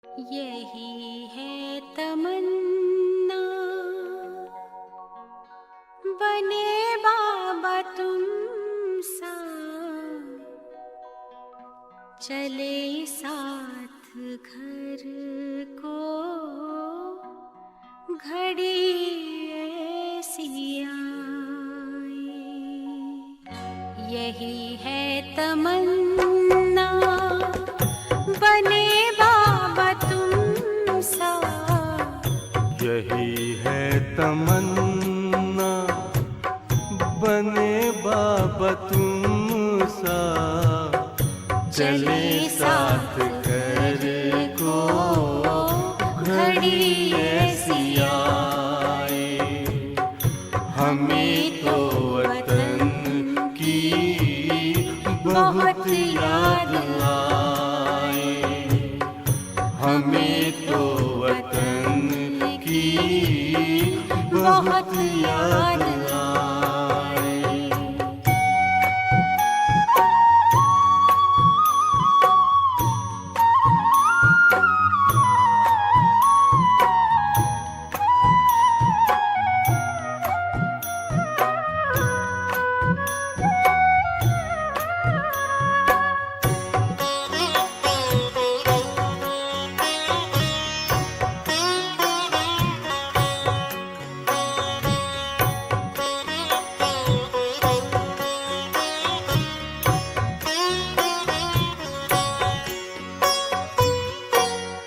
यही है तमन्ना, बने बाबा तुम सा, चले साथ घर को घड़ी ऐसी आए। यही है तमन्ना, बने बाबा तुम सा। यही है तमन्ना, बने बाबा तुम सा, चले साथ घर को घड़ी ऐसी आए। हमें तो वतन की बहुत याद आए, हमें तो वतन की बहुत याद आए।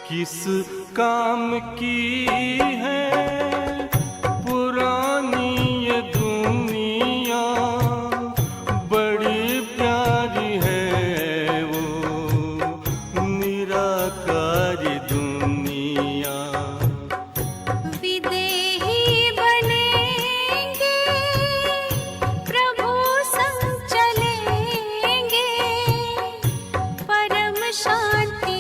किस काम की है पुरानी ये दुनिया, बड़ी प्यारी है वो निराकारी दुनिया। विदेही बनेंगे, प्रभु संग चलेंगे, परम शांति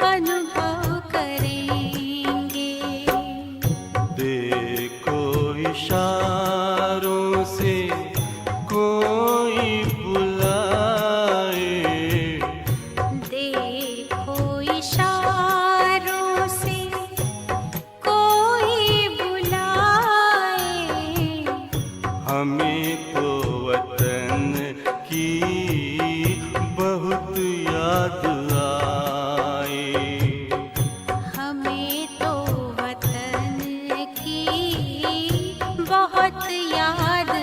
अनुभव करेंगे। देखो इशारों से कोई बुलाए, देखो इशारों से कोई बुलाए। हमें तो वतन की बहुत याद आए, हमें तो वतन की बहुत याद आए।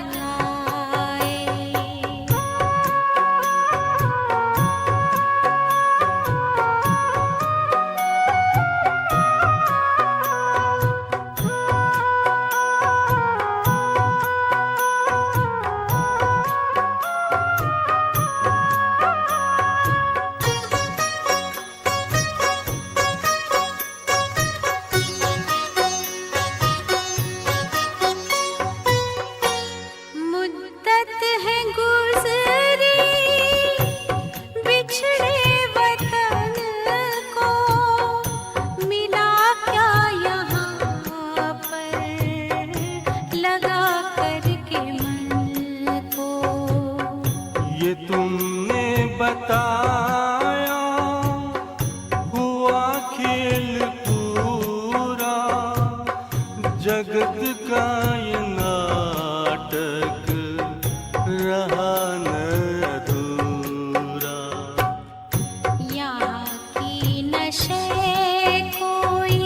मुद्दत है गुज़री बिछड़े वतन को, मिला क्या यहाँ पर लगा करके मन को। ये तुमने बताया हुआ खेल पूरा, जगत का ये नाटक रहा न अधूरा। यहाँ की नशे कोई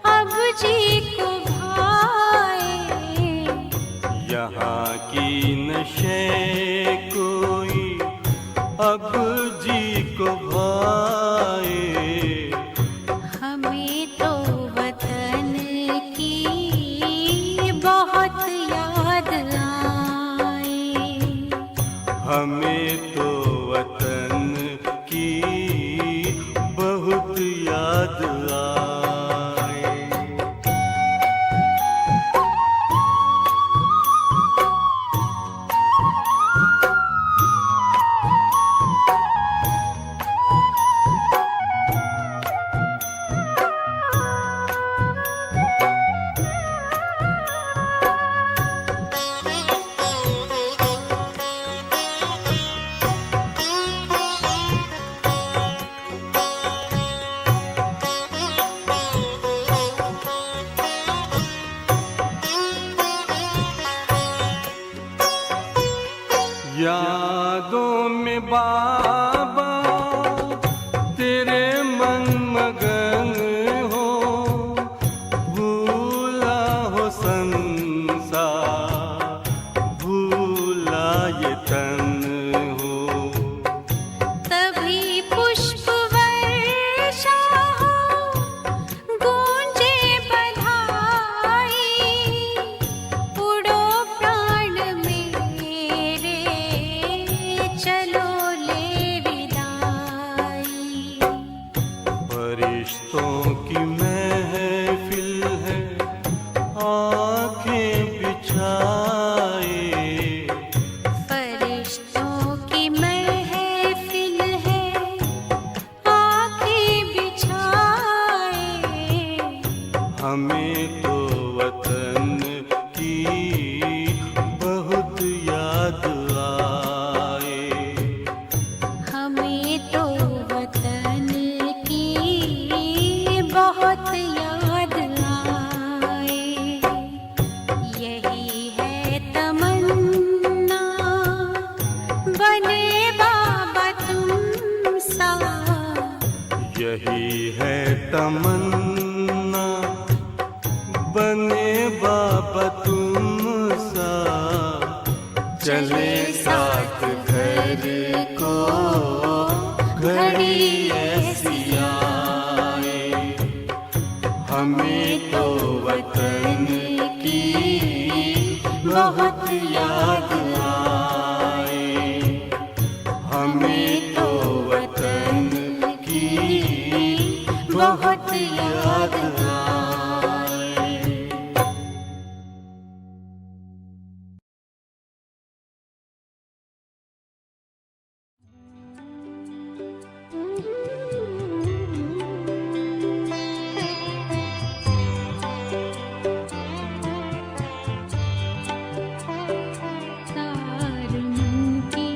अब जी को भाए, यहाँ की नशे कोई अब जी को भाए। हमें तो वतन की बहुत याद आए। हमें तो वतन की बहुत याद आए। यादों में बाबा तेरे मन मगन हो, भूला हो संसार, भूला ये तन हो। तभी पुष्प वर्षा हो, गूंजे बधाई, उड़ो प्राण मेरे, चलो ले विदाई। फरिश्तों की महफिल है, आंखें बिछाए, फरिश्तों की महफिल है, आंखें बिछाए। हमें तो वतन की बहुत याद आए। हमें तो वतन की बहुत याद आए। यही है तमन्ना, बने बाबा तुम सा। यही है तमन्ना, बने बाबा तुम सा। चले साथ घर को घड़ी ऐसी आए। हमें तो वतन की बहुत याद आए। हमें तो वतन की बहुत याद आए। तार मन की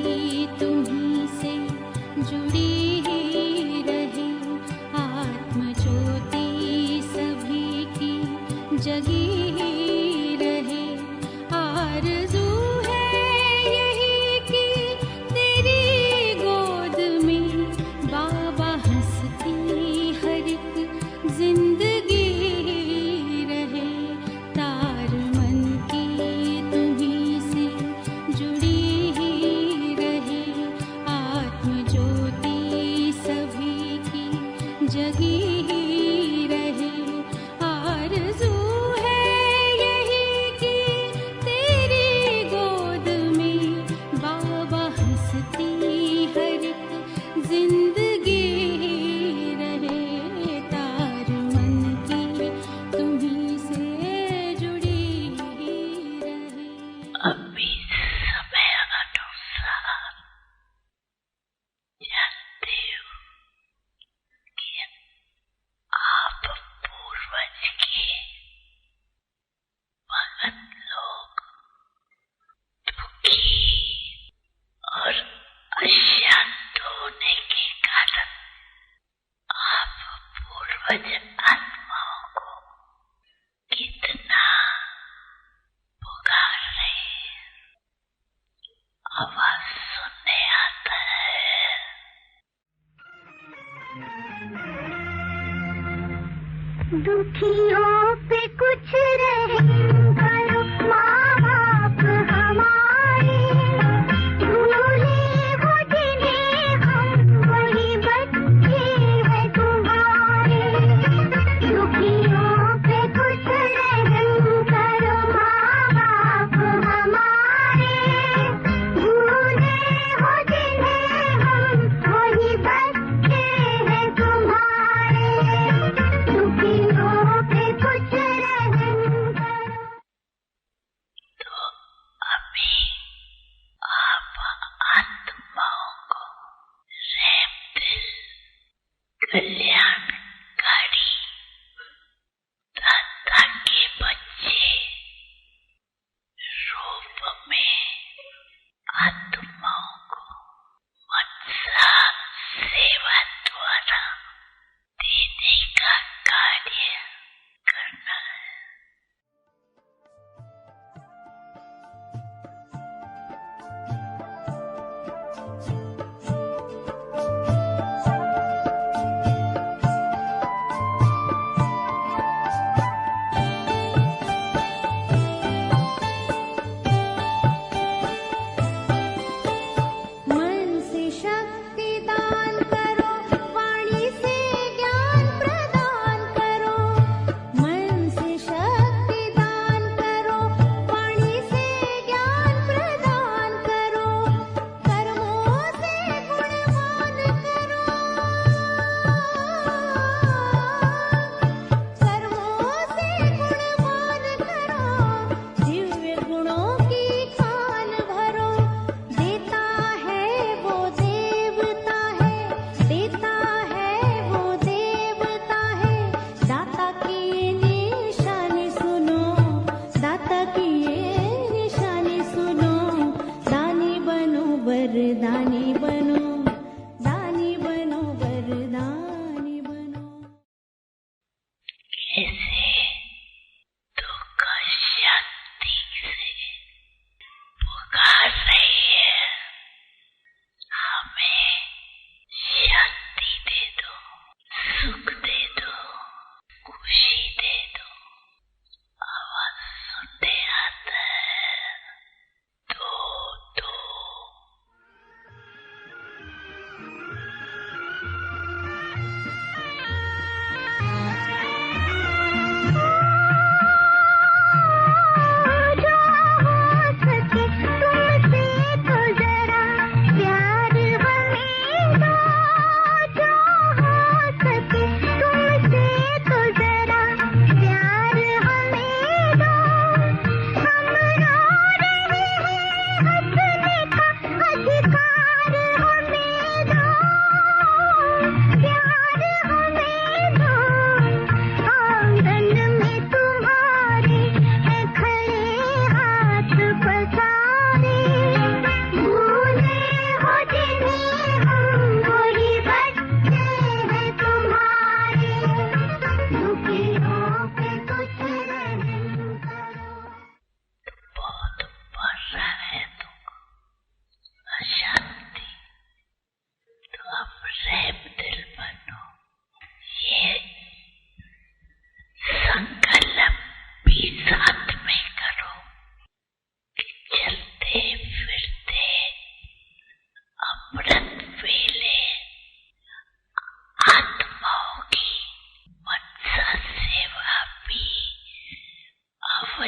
तुम्हीं से जुड़ी ही रहे, आत्म ज्योति सभी की जगी ही रहे। आरज़ू है यही कि तेरी गोद में बाबा हंसती हर एक जिंदगी रहे। तार मन की तुम्हीं से जुड़ी ही रहे, आत्म ज्योति सभी की जगी ही रहे। आरज़ू है यही कि तेरी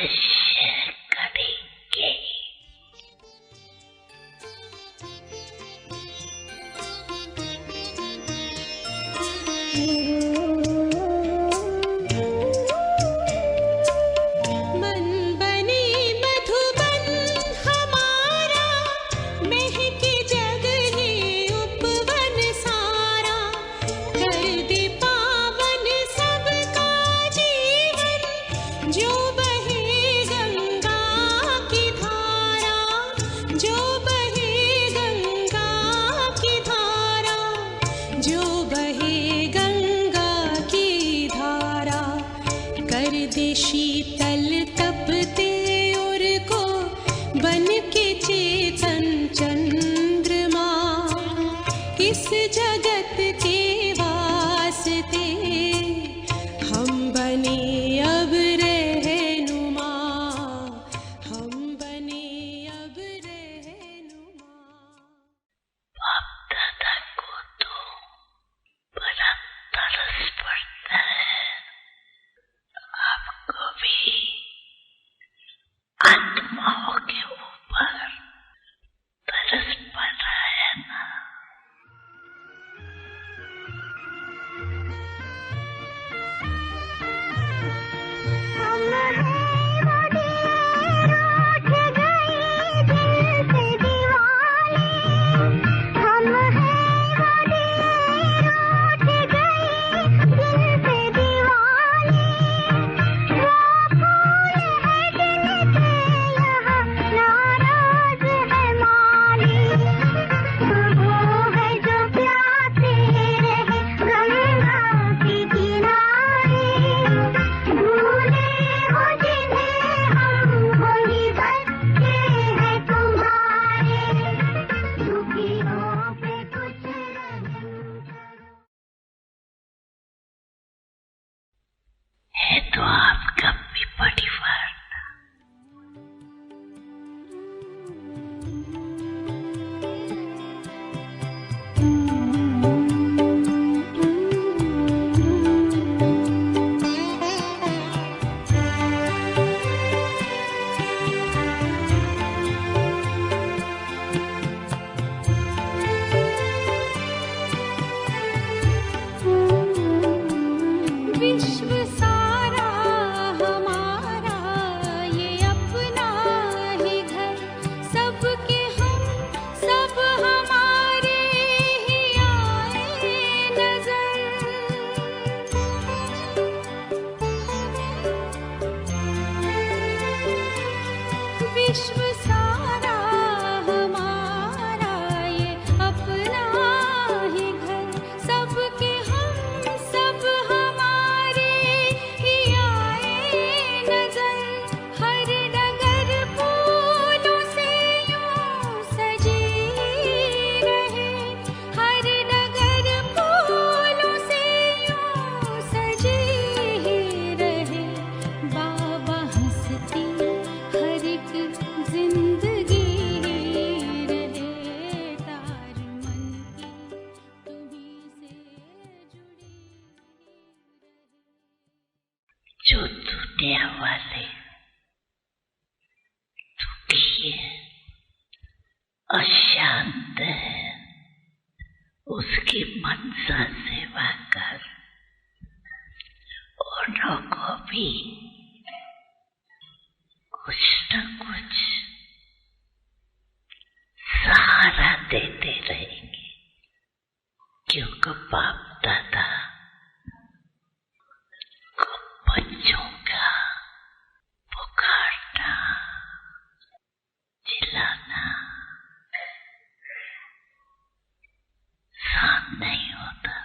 अवश्य करेंगे। शीतल तपते और को बन के चेतन चंद्रमा, इस जगत के वास्ते हम बने अब रहनुमा, हम बने अब रहनुमा। बाप दादा को तो बड़ा तरस पड़ता है, आपको भी आत्माओं के ऊपर तरस पड़ रहा है ना? तो आपका भी परिवार विश्व सारा हमारा ये अपना ही घर, सबके हम सब हमारे ही आए नजर। विश्व सारा हमारा ये अपना ही घर, सबके हम सब हमारे ही आए नजर। हर डगर फूलों से यूं सजी रहे, हर डगर फूलों से यूं सजी रहे। बाबा हंसती हर एक जिंदगी रहे, तार मन की तुम्हीं से जुड़ी रहे। जो दुनिया वाले दुखी है, अशांत है, उसकी मनसा सेवा कर, उन्हों को भी कुछ न कुछ सहारा देते रहेंगे, क्योंकि बाप दादा को बच्चों का पुकारना, चिल्लाना सहन नहीं होता।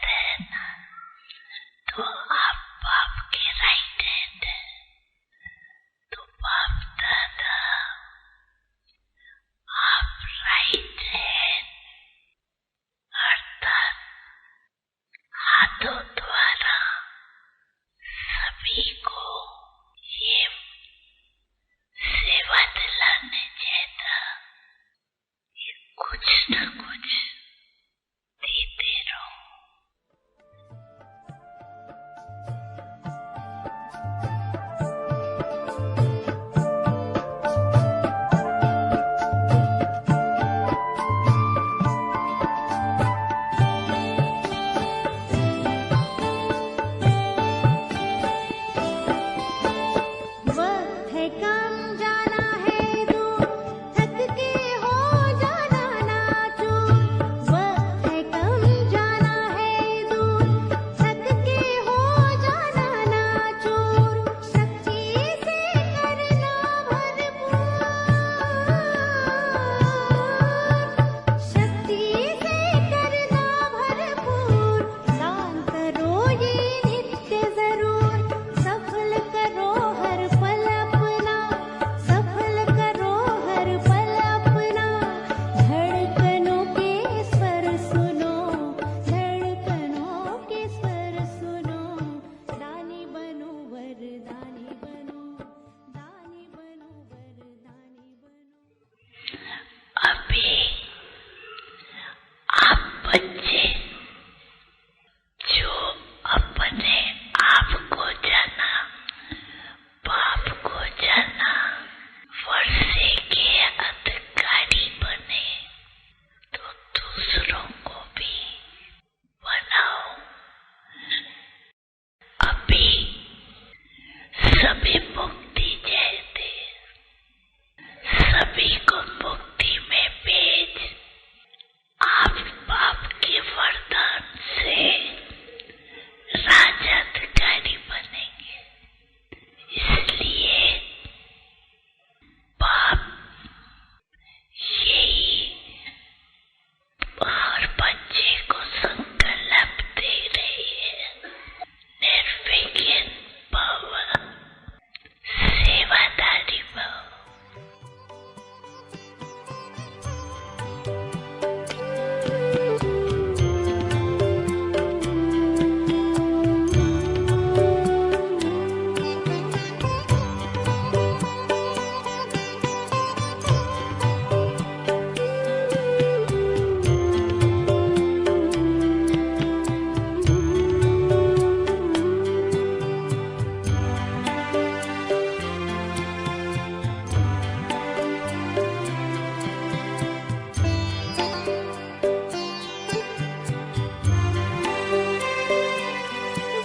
है ना, तो आप बाप के राइट हैंड है। तो बाप दादा, आप राइट हैंड अर्थात हाथों द्वारा सभी को ये सेवा दिलाने जैसा कुछ न कुछ देते रहो। वक्त है कम जाना है दूर, थक के हो जाना नाचो। वक्त है कम जाना है दूर, थक के हो जाना नाचो। शक्ति से करना भरपूर, शक्ति से करना भरपूर। दान करो ये नित्य जरूर, सफल करो हर पल अपना, सफल करो हर पल अपना। धड़कनों के स्वर सुनो, धड़कनों के स्वर सुनो। दानी बनो वरदानी बनो, दानी बनो वरदानी बनो। अभी आप बच्चे जो अपने आप को जाना, बाप को जाना, वर्षे के अधिकारी बने, तो दूसरों को भी बनाओ। अभी सभी मुक्ति चाहते, सभी को मुक्ति में भेज। आप बाप के वरदान से राजाधिकारी बनेंगे। इसलिए बाप यही हर बच्चे को संकल्प दे रही है। निर्विघ्न भव, सेवादारी भव।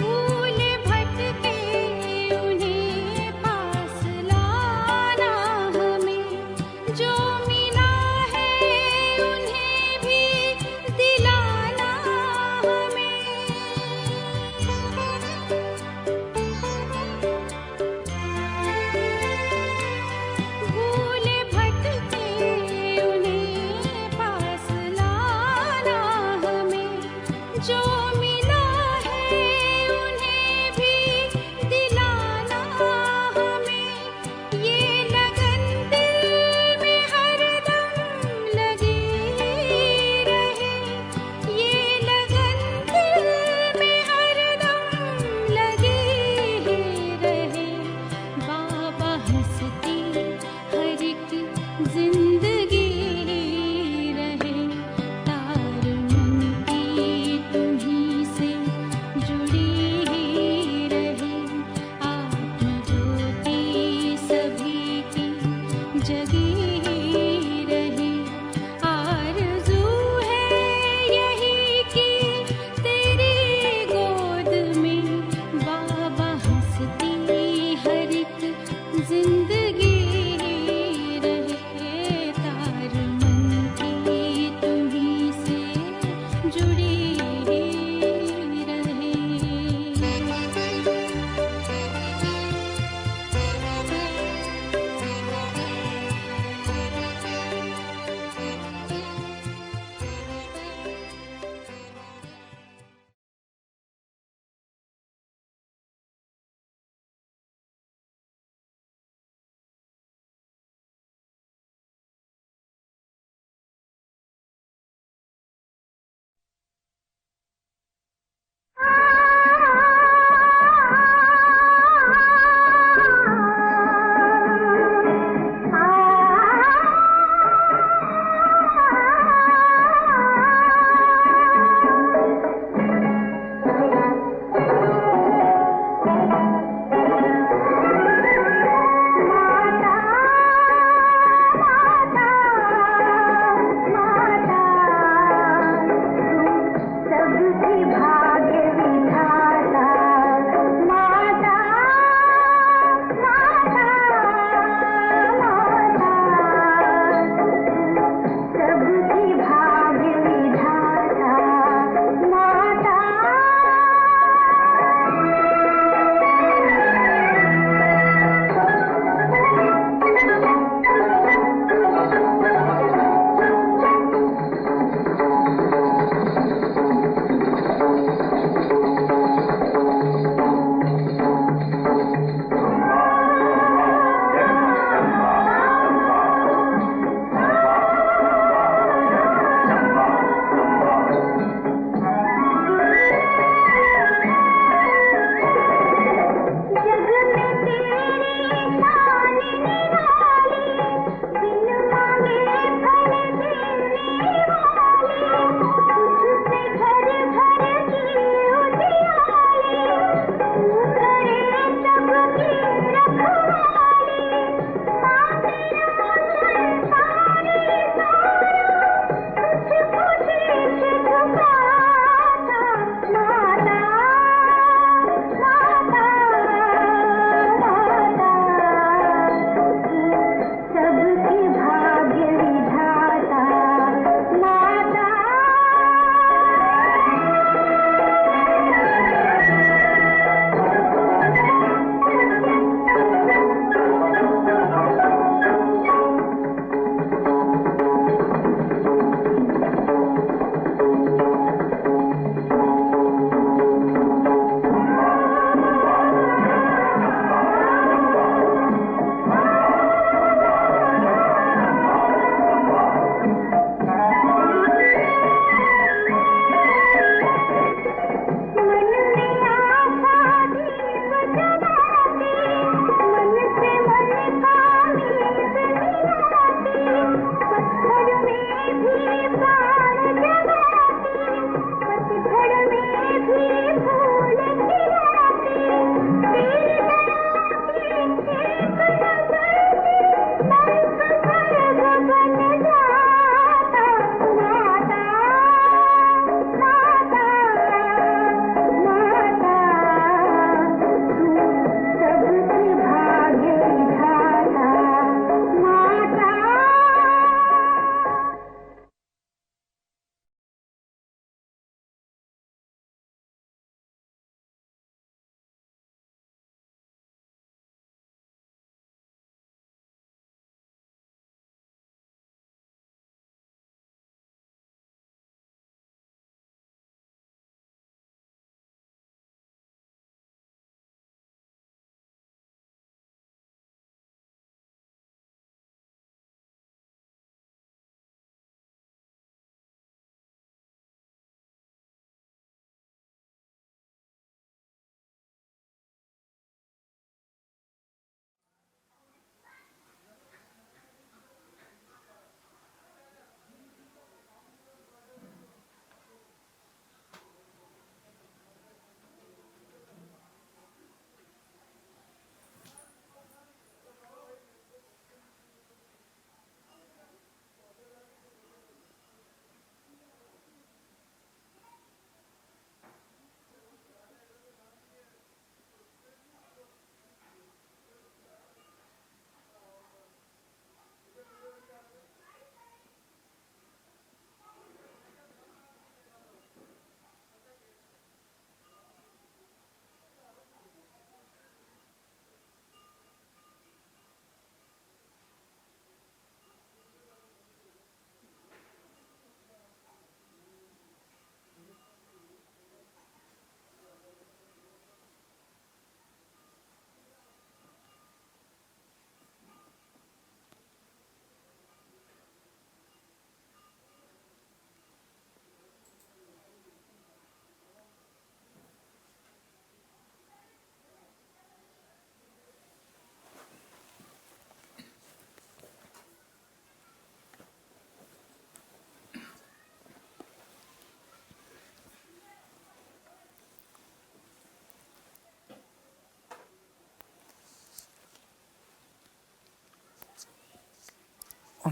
भूल भटके उन्हें पास लाना हमें, जो मिला है उन्हें भी दिलाना हमें। भूल भटके उन्हें पास लाना हमें, जो मिला है उन्हें भी दिलाना हमें। ये लगन दिल में हरदम लगी रहे, ये लगन दिल में हरदम लगी रहे। बाबा हंसती हर एक जिंदगी रहे, तार मन की तुम्हें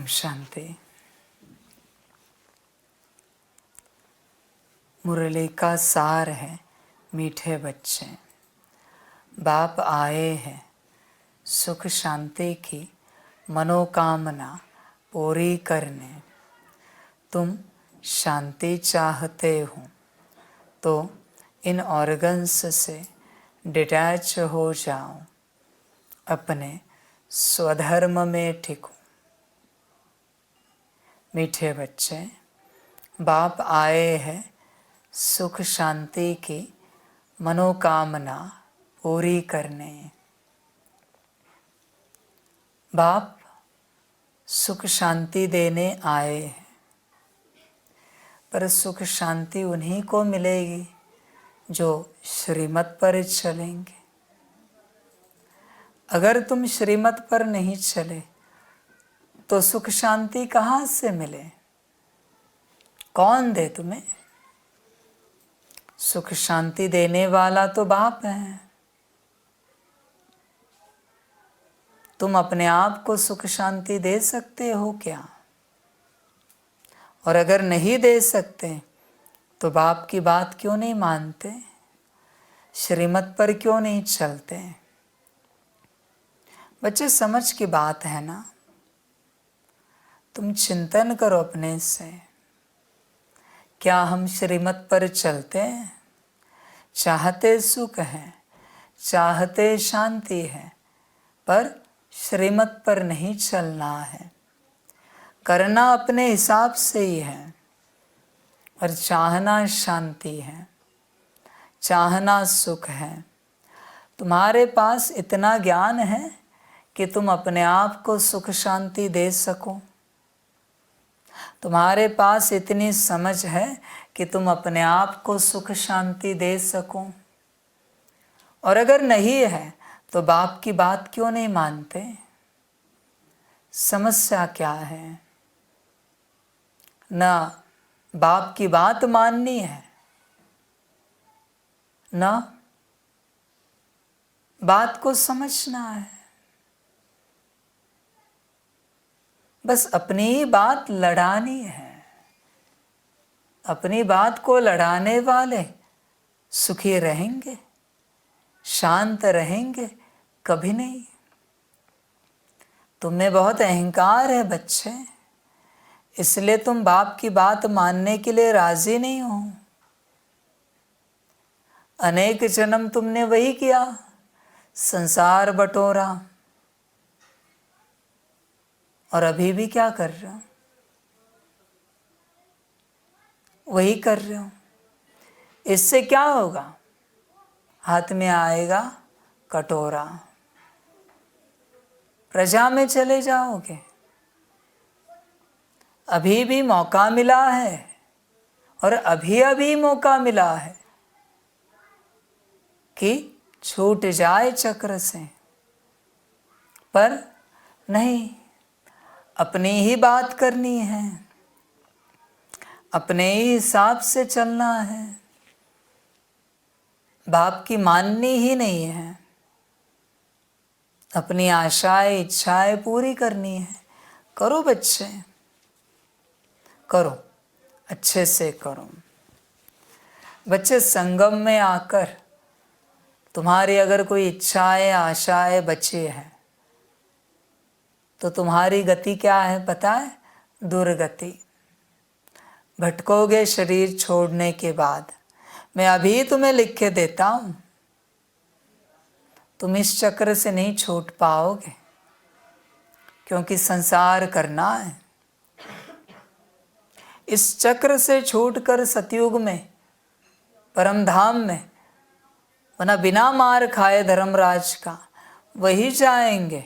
ओम शांति। मुरली का सार है मीठे बच्चे, बाप आए हैं सुख शांति की मनोकामना पूरी करने। तुम शांति चाहते हो तो इन ऑर्गन्स से डिटैच हो जाओ, अपने स्वधर्म में टिको। मीठे बच्चे, बाप आए हैं सुख शांति की मनोकामना पूरी करने। बाप सुख शांति देने आए हैं, पर सुख शांति उन्हीं को मिलेगी जो श्रीमत पर चलेंगे। अगर तुम श्रीमत पर नहीं चले तो सुख शांति कहाँ से मिले? कौन दे तुम्हें? सुख शांति देने वाला तो बाप है। तुम अपने आप को सुख शांति दे सकते हो क्या? और अगर नहीं दे सकते तो बाप की बात क्यों नहीं मानते? श्रीमत पर क्यों नहीं चलते? बच्चे, समझ की बात है ना। तुम चिंतन करो अपने से, क्या हम श्रीमत पर चलते हैं? चाहते सुख है, चाहते शांति है, पर श्रीमत पर नहीं चलना है। करना अपने हिसाब से ही है, और चाहना शांति है, चाहना सुख है। तुम्हारे पास इतना ज्ञान है कि तुम अपने आप को सुख शांति दे सको। तुम्हारे पास इतनी समझ है कि तुम अपने आप को सुख शांति दे सको। और अगर नहीं है तो बाप की बात क्यों नहीं मानते? समस्या क्या है? ना बाप की बात माननी है, ना बात को समझना है। बस अपनी ही बात लड़ानी है। अपनी बात को लड़ाने वाले सुखी रहेंगे, शांत रहेंगे? कभी नहीं। तुम में बहुत अहंकार है बच्चे, इसलिए तुम बाप की बात मानने के लिए राजी नहीं हो। अनेक जन्म तुमने वही किया, संसार बटोरा, और अभी भी क्या कर रहे हो? वही कर रहे हो। इससे क्या होगा? हाथ में आएगा कटोरा, प्रजा में चले जाओगे। अभी भी मौका मिला है, और अभी अभी मौका मिला है कि छूट जाए चक्र से, पर नहीं। अपनी ही बात करनी है, अपने ही हिसाब से चलना है। बाप की माननी ही नहीं है। अपनी आशाएं इच्छाएं पूरी करनी है। करो बच्चे, करो, अच्छे से करो। बच्चे, संगम में आकर तुम्हारी अगर कोई इच्छाएं आशाएं बची है तो तुम्हारी गति क्या है पता है? दुर्गति। भटकोगे शरीर छोड़ने के बाद। मैं अभी तुम्हें लिख के देता हूं, तुम इस चक्र से नहीं छूट पाओगे, क्योंकि संसार करना है। इस चक्र से छूटकर सतयुग में, परम धाम में, वरना बिना मार खाए धर्मराज का, वही जाएंगे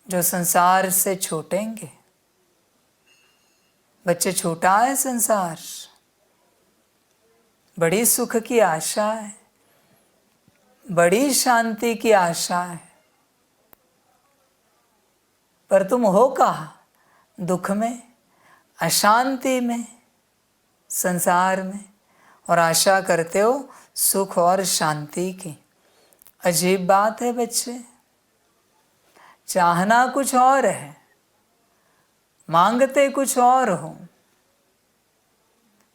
जो संसार से छूटेंगे। बच्चे, छूटा है संसार, बड़ी सुख की आशा है, बड़ी शांति की आशा है, पर तुम हो कहाँ? दुख में, अशांति में, संसार में, और आशा करते हो सुख और शांति की। अजीब बात है बच्चे। चाहना कुछ और है, मांगते कुछ और हो।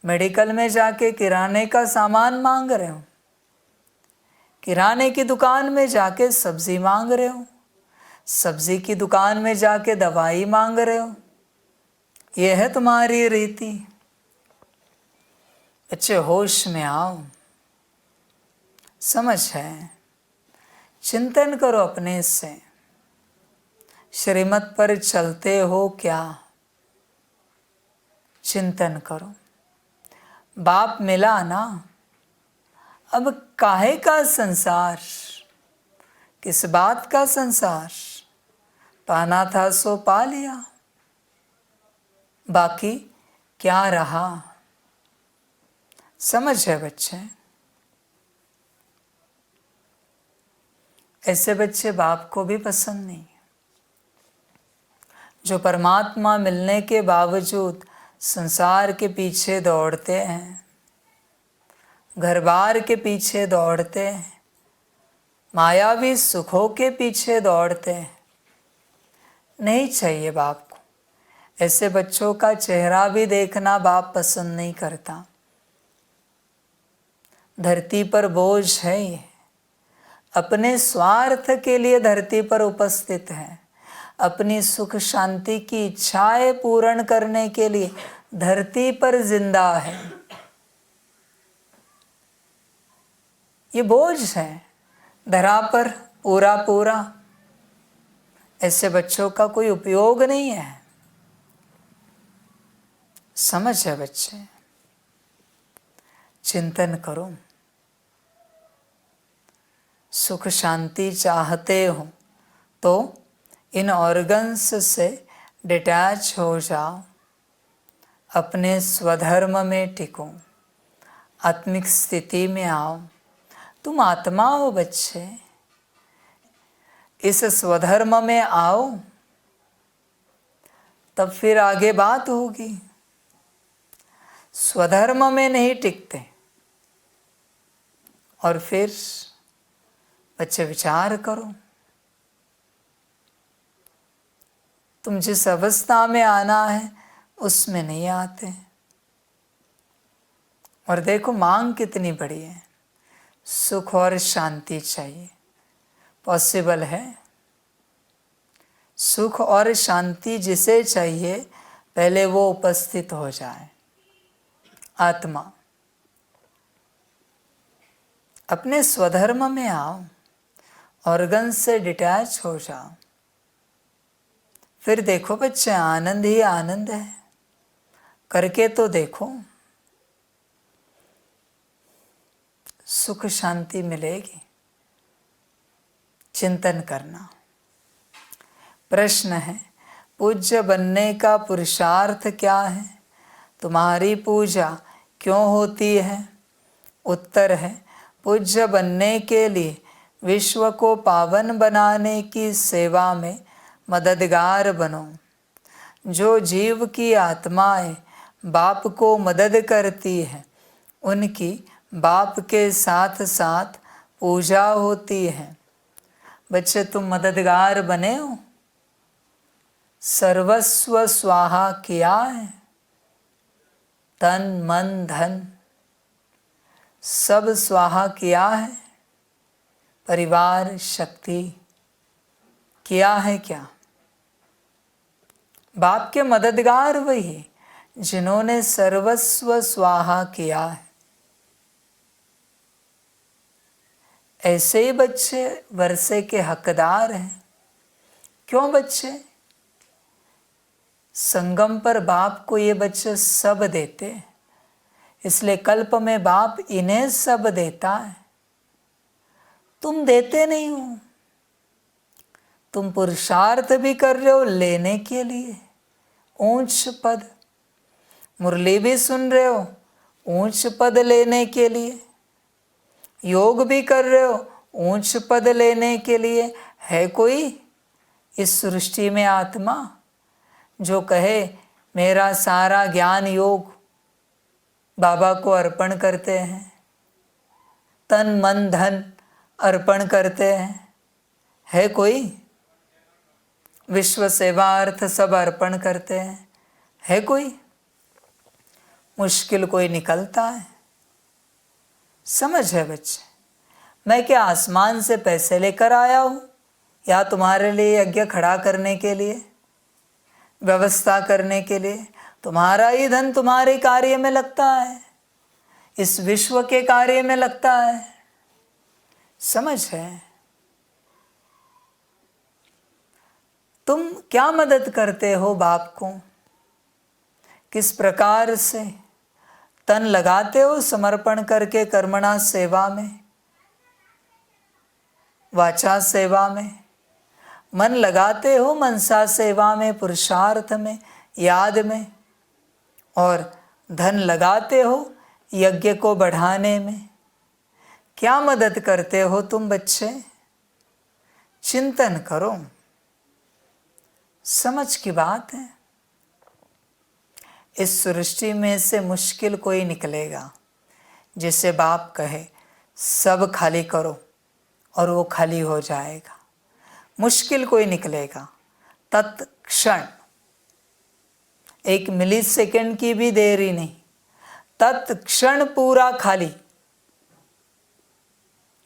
मेडिकल में जाके किराने का सामान मांग रहे हो, किराने की दुकान में जाके सब्जी मांग रहे हो, सब्जी की दुकान में जाके दवाई मांग रहे हो। यह है तुम्हारी रीति। बच्चे होश में आओ, समझ है, चिंतन करो अपने से, श्रीमत पर चलते हो क्या, चिंतन करो। बाप मिला ना, अब काहे का संसार, किस बात का संसार, पाना था सो पा लिया, बाकी क्या रहा। समझ है बच्चे। ऐसे बच्चे बाप को भी पसंद नहीं, जो परमात्मा मिलने के बावजूद संसार के पीछे दौड़ते हैं, घर बार के पीछे दौड़ते हैं, मायावी सुखों के पीछे दौड़ते हैं। नहीं चाहिए बाप को। ऐसे बच्चों का चेहरा भी देखना बाप पसंद नहीं करता। धरती पर बोझ है ये, अपने स्वार्थ के लिए धरती पर उपस्थित है, अपनी सुख शांति की इच्छाएं पूर्ण करने के लिए धरती पर जिंदा है। ये बोझ है धरा पर पूरा पूरा। ऐसे बच्चों का कोई उपयोग नहीं है। समझ है बच्चे, चिंतन करो। सुख शांति चाहते हो तो इन ऑर्गन्स से डिटैच हो जाओ, अपने स्वधर्म में टिको, आत्मिक स्थिति में आओ। तुम आत्मा हो बच्चे, इस स्वधर्म में आओ, तब फिर आगे बात होगी। स्वधर्म में नहीं टिकते और फिर बच्चे विचार करो, तुम जिस अवस्था में आना है उसमें नहीं आते। और देखो मांग कितनी बड़ी है, सुख और शांति चाहिए। पॉसिबल है? सुख और शांति जिसे चाहिए पहले वो उपस्थित हो जाए। आत्मा अपने स्वधर्म में आओ, ऑर्गन से डिटैच हो जाओ, फिर देखो बच्चे आनंद ही आनंद है। करके तो देखो, सुख शांति मिलेगी। चिंतन करना। प्रश्न है, पूज्य बनने का पुरुषार्थ क्या है? तुम्हारी पूजा क्यों होती है? उत्तर है, पूज्य बनने के लिए विश्व को पावन बनाने की सेवा में मददगार बनो। जो जीव की आत्माएं बाप को मदद करती है, उनकी बाप के साथ साथ पूजा होती है। बच्चे तुम मददगार बने हो, सर्वस्व स्वाहा किया है, तन मन धन सब स्वाहा किया है, परिवार शक्ति किया है क्या? बाप के मददगार वही जिन्होंने सर्वस्व स्वाहा किया है। ऐसे ही बच्चे वर्षे के हकदार हैं। क्यों बच्चे? संगम पर बाप को ये बच्चे सब देते हैं, इसलिए कल्प में बाप इन्हें सब देता है। तुम देते नहीं हो, तुम पुरुषार्थ भी कर रहे हो लेने के लिए, ऊंच पद, मुरली भी सुन रहे हो ऊंच पद लेने के लिए, योग भी कर रहे हो ऊंच पद लेने के लिए। है कोई इस सृष्टि में आत्मा जो कहे मेरा सारा ज्ञान योग बाबा को अर्पण करते हैं, तन मन धन अर्पण करते हैं? है कोई? विश्व सेवार्थ सब अर्पण करते हैं, है कोई मुश्किल कोई निकलता है? समझ है बच्चे, मैं क्या आसमान से पैसे लेकर आया हूँ या तुम्हारे लिए यज्ञ खड़ा करने के लिए, व्यवस्था करने के लिए? तुम्हारा ही धन तुम्हारे कार्य में लगता है, इस विश्व के कार्य में लगता है। समझ है? तुम क्या मदद करते हो बाप को? किस प्रकार से तन लगाते हो समर्पण करके कर्मणा सेवा में, वाचा सेवा में? मन लगाते हो मनसा सेवा में, पुरुषार्थ में, याद में? और धन लगाते हो यज्ञ को बढ़ाने में? क्या मदद करते हो तुम बच्चे? चिंतन करो। समझ की बात है। इस सृष्टि में से मुश्किल कोई निकलेगा जिसे बाप कहे सब खाली करो और वो खाली हो जाएगा। मुश्किल कोई निकलेगा तत्क्षण, 1 मिली सेकेंड की भी देरी नहीं, तत्क्षण पूरा खाली।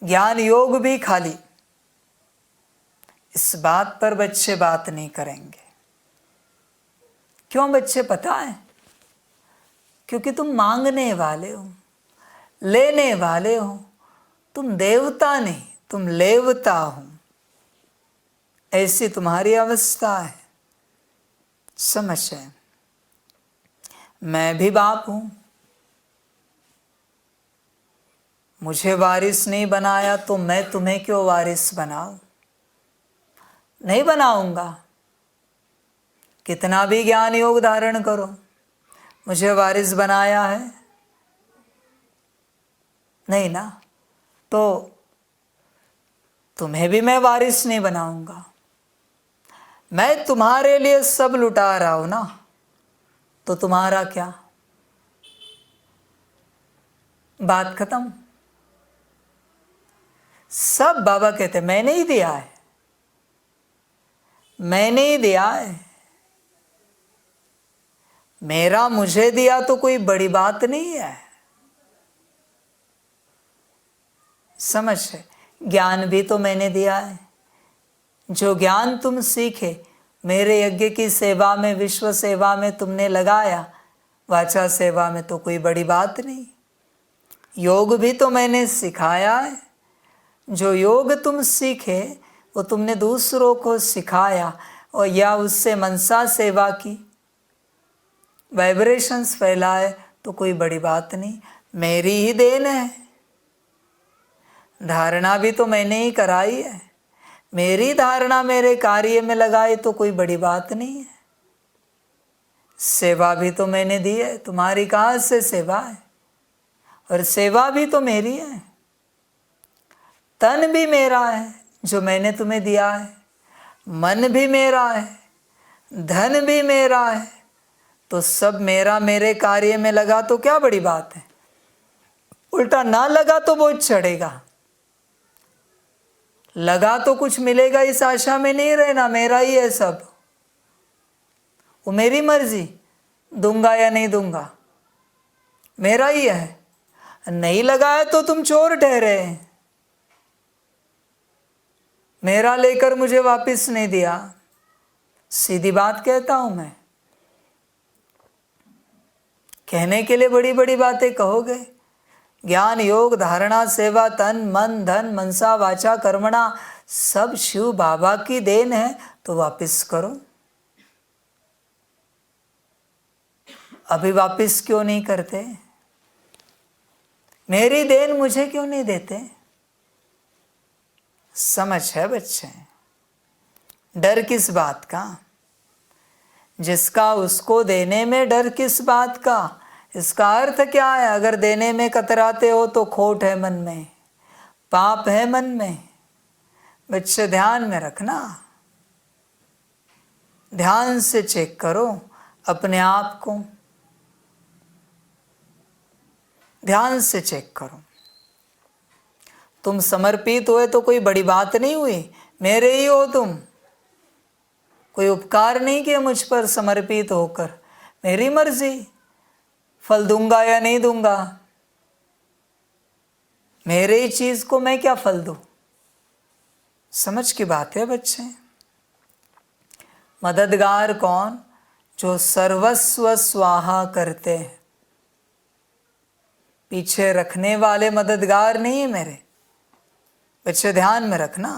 ज्ञान योग भी खाली। इस बात पर बच्चे बात नहीं करेंगे। क्यों बच्चे पता है? क्योंकि तुम मांगने वाले हो, लेने वाले हो। तुम देवता नहीं, तुम लेवता हो। ऐसी तुम्हारी अवस्था है। समझ है? मैं भी बाप हूं। मुझे वारिस नहीं बनाया तो मैं तुम्हें क्यों वारिस बनाऊं? नहीं बनाऊंगा। कितना भी ज्ञान योग धारण करो, मुझे वारिस बनाया है नहीं ना, तो तुम्हें भी मैं वारिस नहीं बनाऊंगा। मैं तुम्हारे लिए सब लुटा रहा हूं ना, तो तुम्हारा क्या? बात खत्म। सब बाबा कहते मैंने ही दिया है, मैंने ही दिया है। मेरा मुझे दिया तो कोई बड़ी बात नहीं है। समझ है? ज्ञान भी तो मैंने दिया है। जो ज्ञान तुम सीखे मेरे यज्ञ की सेवा में, विश्व सेवा में तुमने लगाया, वाचा सेवा में, तो कोई बड़ी बात नहीं। योग भी तो मैंने सिखाया है। जो योग तुम सीखे वो तुमने दूसरों को सिखाया, और या उससे मनसा सेवा की, वाइब्रेशंस फैलाए, तो कोई बड़ी बात नहीं। मेरी ही देन है। धारणा भी तो मैंने ही कराई है। मेरी धारणा मेरे कार्य में लगाई तो कोई बड़ी बात नहीं है। सेवा भी तो मैंने दी है। तुम्हारी कहाँ से सेवा है? और सेवा भी तो मेरी है। तन भी मेरा है जो मैंने तुम्हें दिया है, मन भी मेरा है, धन भी मेरा है, तो सब मेरा मेरे कार्य में लगा तो क्या बड़ी बात है? उल्टा ना लगा तो बोझ चढ़ेगा, लगा तो कुछ मिलेगा इस आशा में नहीं रहना। मेरा ही है सब, वो मेरी मर्जी, दूंगा या नहीं दूंगा, मेरा ही है। नहीं लगाया तो तुम चोर ठहरे। मेरा लेकर मुझे वापस नहीं दिया। सीधी बात कहता हूं मैं। कहने के लिए बड़ी बड़ी बातें कहोगे। ज्ञान योग धारणा सेवा तन मन धन मनसा वाचा कर्मणा सब शिव बाबा की देन है, तो वापस करो। अभी वापस क्यों नहीं करते? मेरी देन मुझे क्यों नहीं देते? समझ है बच्चे? डर किस बात का? जिसका उसको देने में डर किस बात का? इसका अर्थ क्या है? अगर देने में कतराते हो तो खोट है मन में, पाप है मन में। बच्चे ध्यान में रखना, ध्यान से चेक करो अपने आप को, ध्यान से चेक करो। तुम समर्पित हुए तो कोई बड़ी बात नहीं हुई, मेरे ही हो तुम। कोई उपकार नहीं किया मुझ पर समर्पित होकर, मेरी मर्जी, फल दूंगा या नहीं दूंगा, मेरे ही चीज को मैं क्या फल दूं। समझ की बात है बच्चे। मददगार कौन? जो सर्वस्व स्वाहा करते हैं। पीछे रखने वाले मददगार नहीं है मेरे बच्चे, ध्यान में रखना।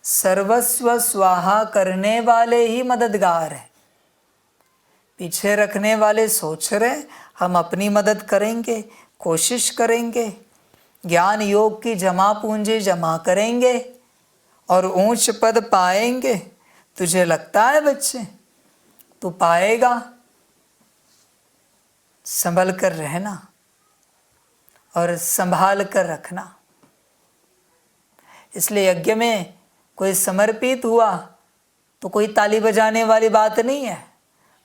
सर्वस्व स्वाहा करने वाले ही मददगार हैं। पीछे रखने वाले सोच रहे हम अपनी मदद करेंगे, कोशिश करेंगे, ज्ञान योग की जमा पूंजी जमा करेंगे और ऊंच पद पाएंगे। तुझे लगता है बच्चे तू पाएगा? संभल कर रहना और संभाल कर रखना। इसलिए यज्ञ में कोई समर्पित हुआ तो कोई ताली बजाने वाली बात नहीं है।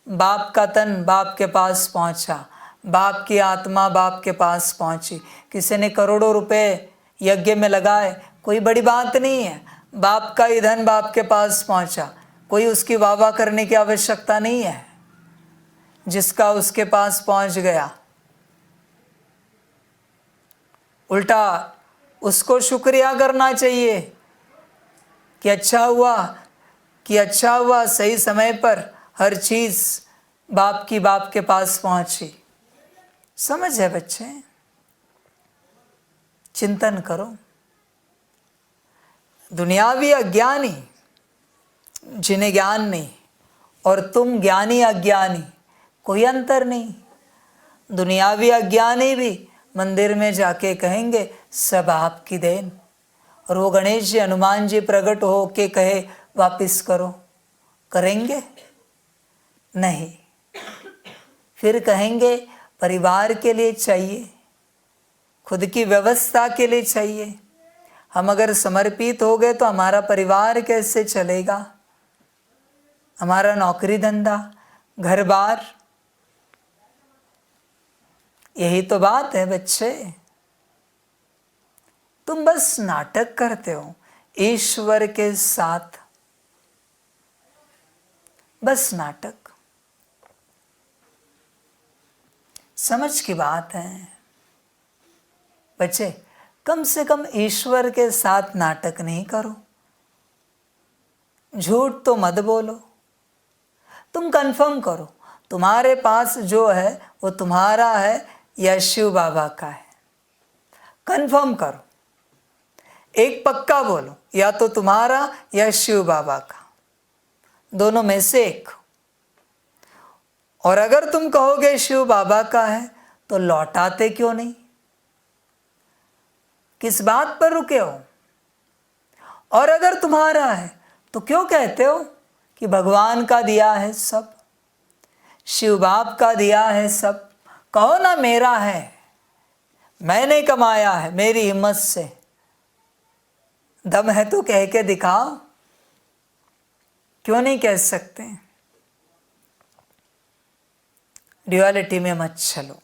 बाप का तन बाप के पास पहुंचा, बाप की आत्मा बाप के पास पहुंची। किसी ने करोड़ों रुपए यज्ञ में लगाए, कोई बड़ी बात नहीं है। बाप का ही धन बाप के पास पहुंचा, कोई उसकी वाह वाह करने की आवश्यकता नहीं है। जिसका उसके पास पहुंच गया, उल्टा उसको शुक्रिया करना चाहिए कि अच्छा हुआ सही समय पर हर चीज बाप की बाप के पास पहुंची। समझ है बच्चे? चिंतन करो। दुनियावी अज्ञानी जिन्हें ज्ञान नहीं और तुम ज्ञानी अज्ञानी, कोई अंतर नहीं। दुनियावी अज्ञानी भी मंदिर में जाके कहेंगे सब आपकी देन, और वो गणेश जी हनुमान जी प्रकट हो के कहे वापिस करो, करेंगे नहीं। फिर कहेंगे परिवार के लिए चाहिए, खुद की व्यवस्था के लिए चाहिए। हम अगर समर्पित हो गए तो हमारा परिवार कैसे चलेगा, हमारा नौकरी धंधा घर बार। यही तो बात है बच्चे। तुम बस नाटक करते हो ईश्वर के साथ, बस नाटक। समझ की बात है बच्चे। कम से कम ईश्वर के साथ नाटक नहीं करो, झूठ तो मत बोलो। तुम कंफर्म करो तुम्हारे पास जो है वो तुम्हारा है या शिव बाबा का है। कंफर्म करो, एक पक्का बोलो, या तो तुम्हारा या शिव बाबा का, दोनों में से एक। और अगर तुम कहोगे शिव बाबा का है तो लौटाते क्यों नहीं? किस बात पर रुके हो? और अगर तुम्हारा है तो क्यों कहते हो कि भगवान का दिया है सब, शिव बाप का दिया है सब? कहो ना मेरा है, मैंने कमाया है मेरी हिम्मत से। दम है तो कह के दिखाओ, क्यों नहीं कह सकते? ड्युअलिटी में मत चलो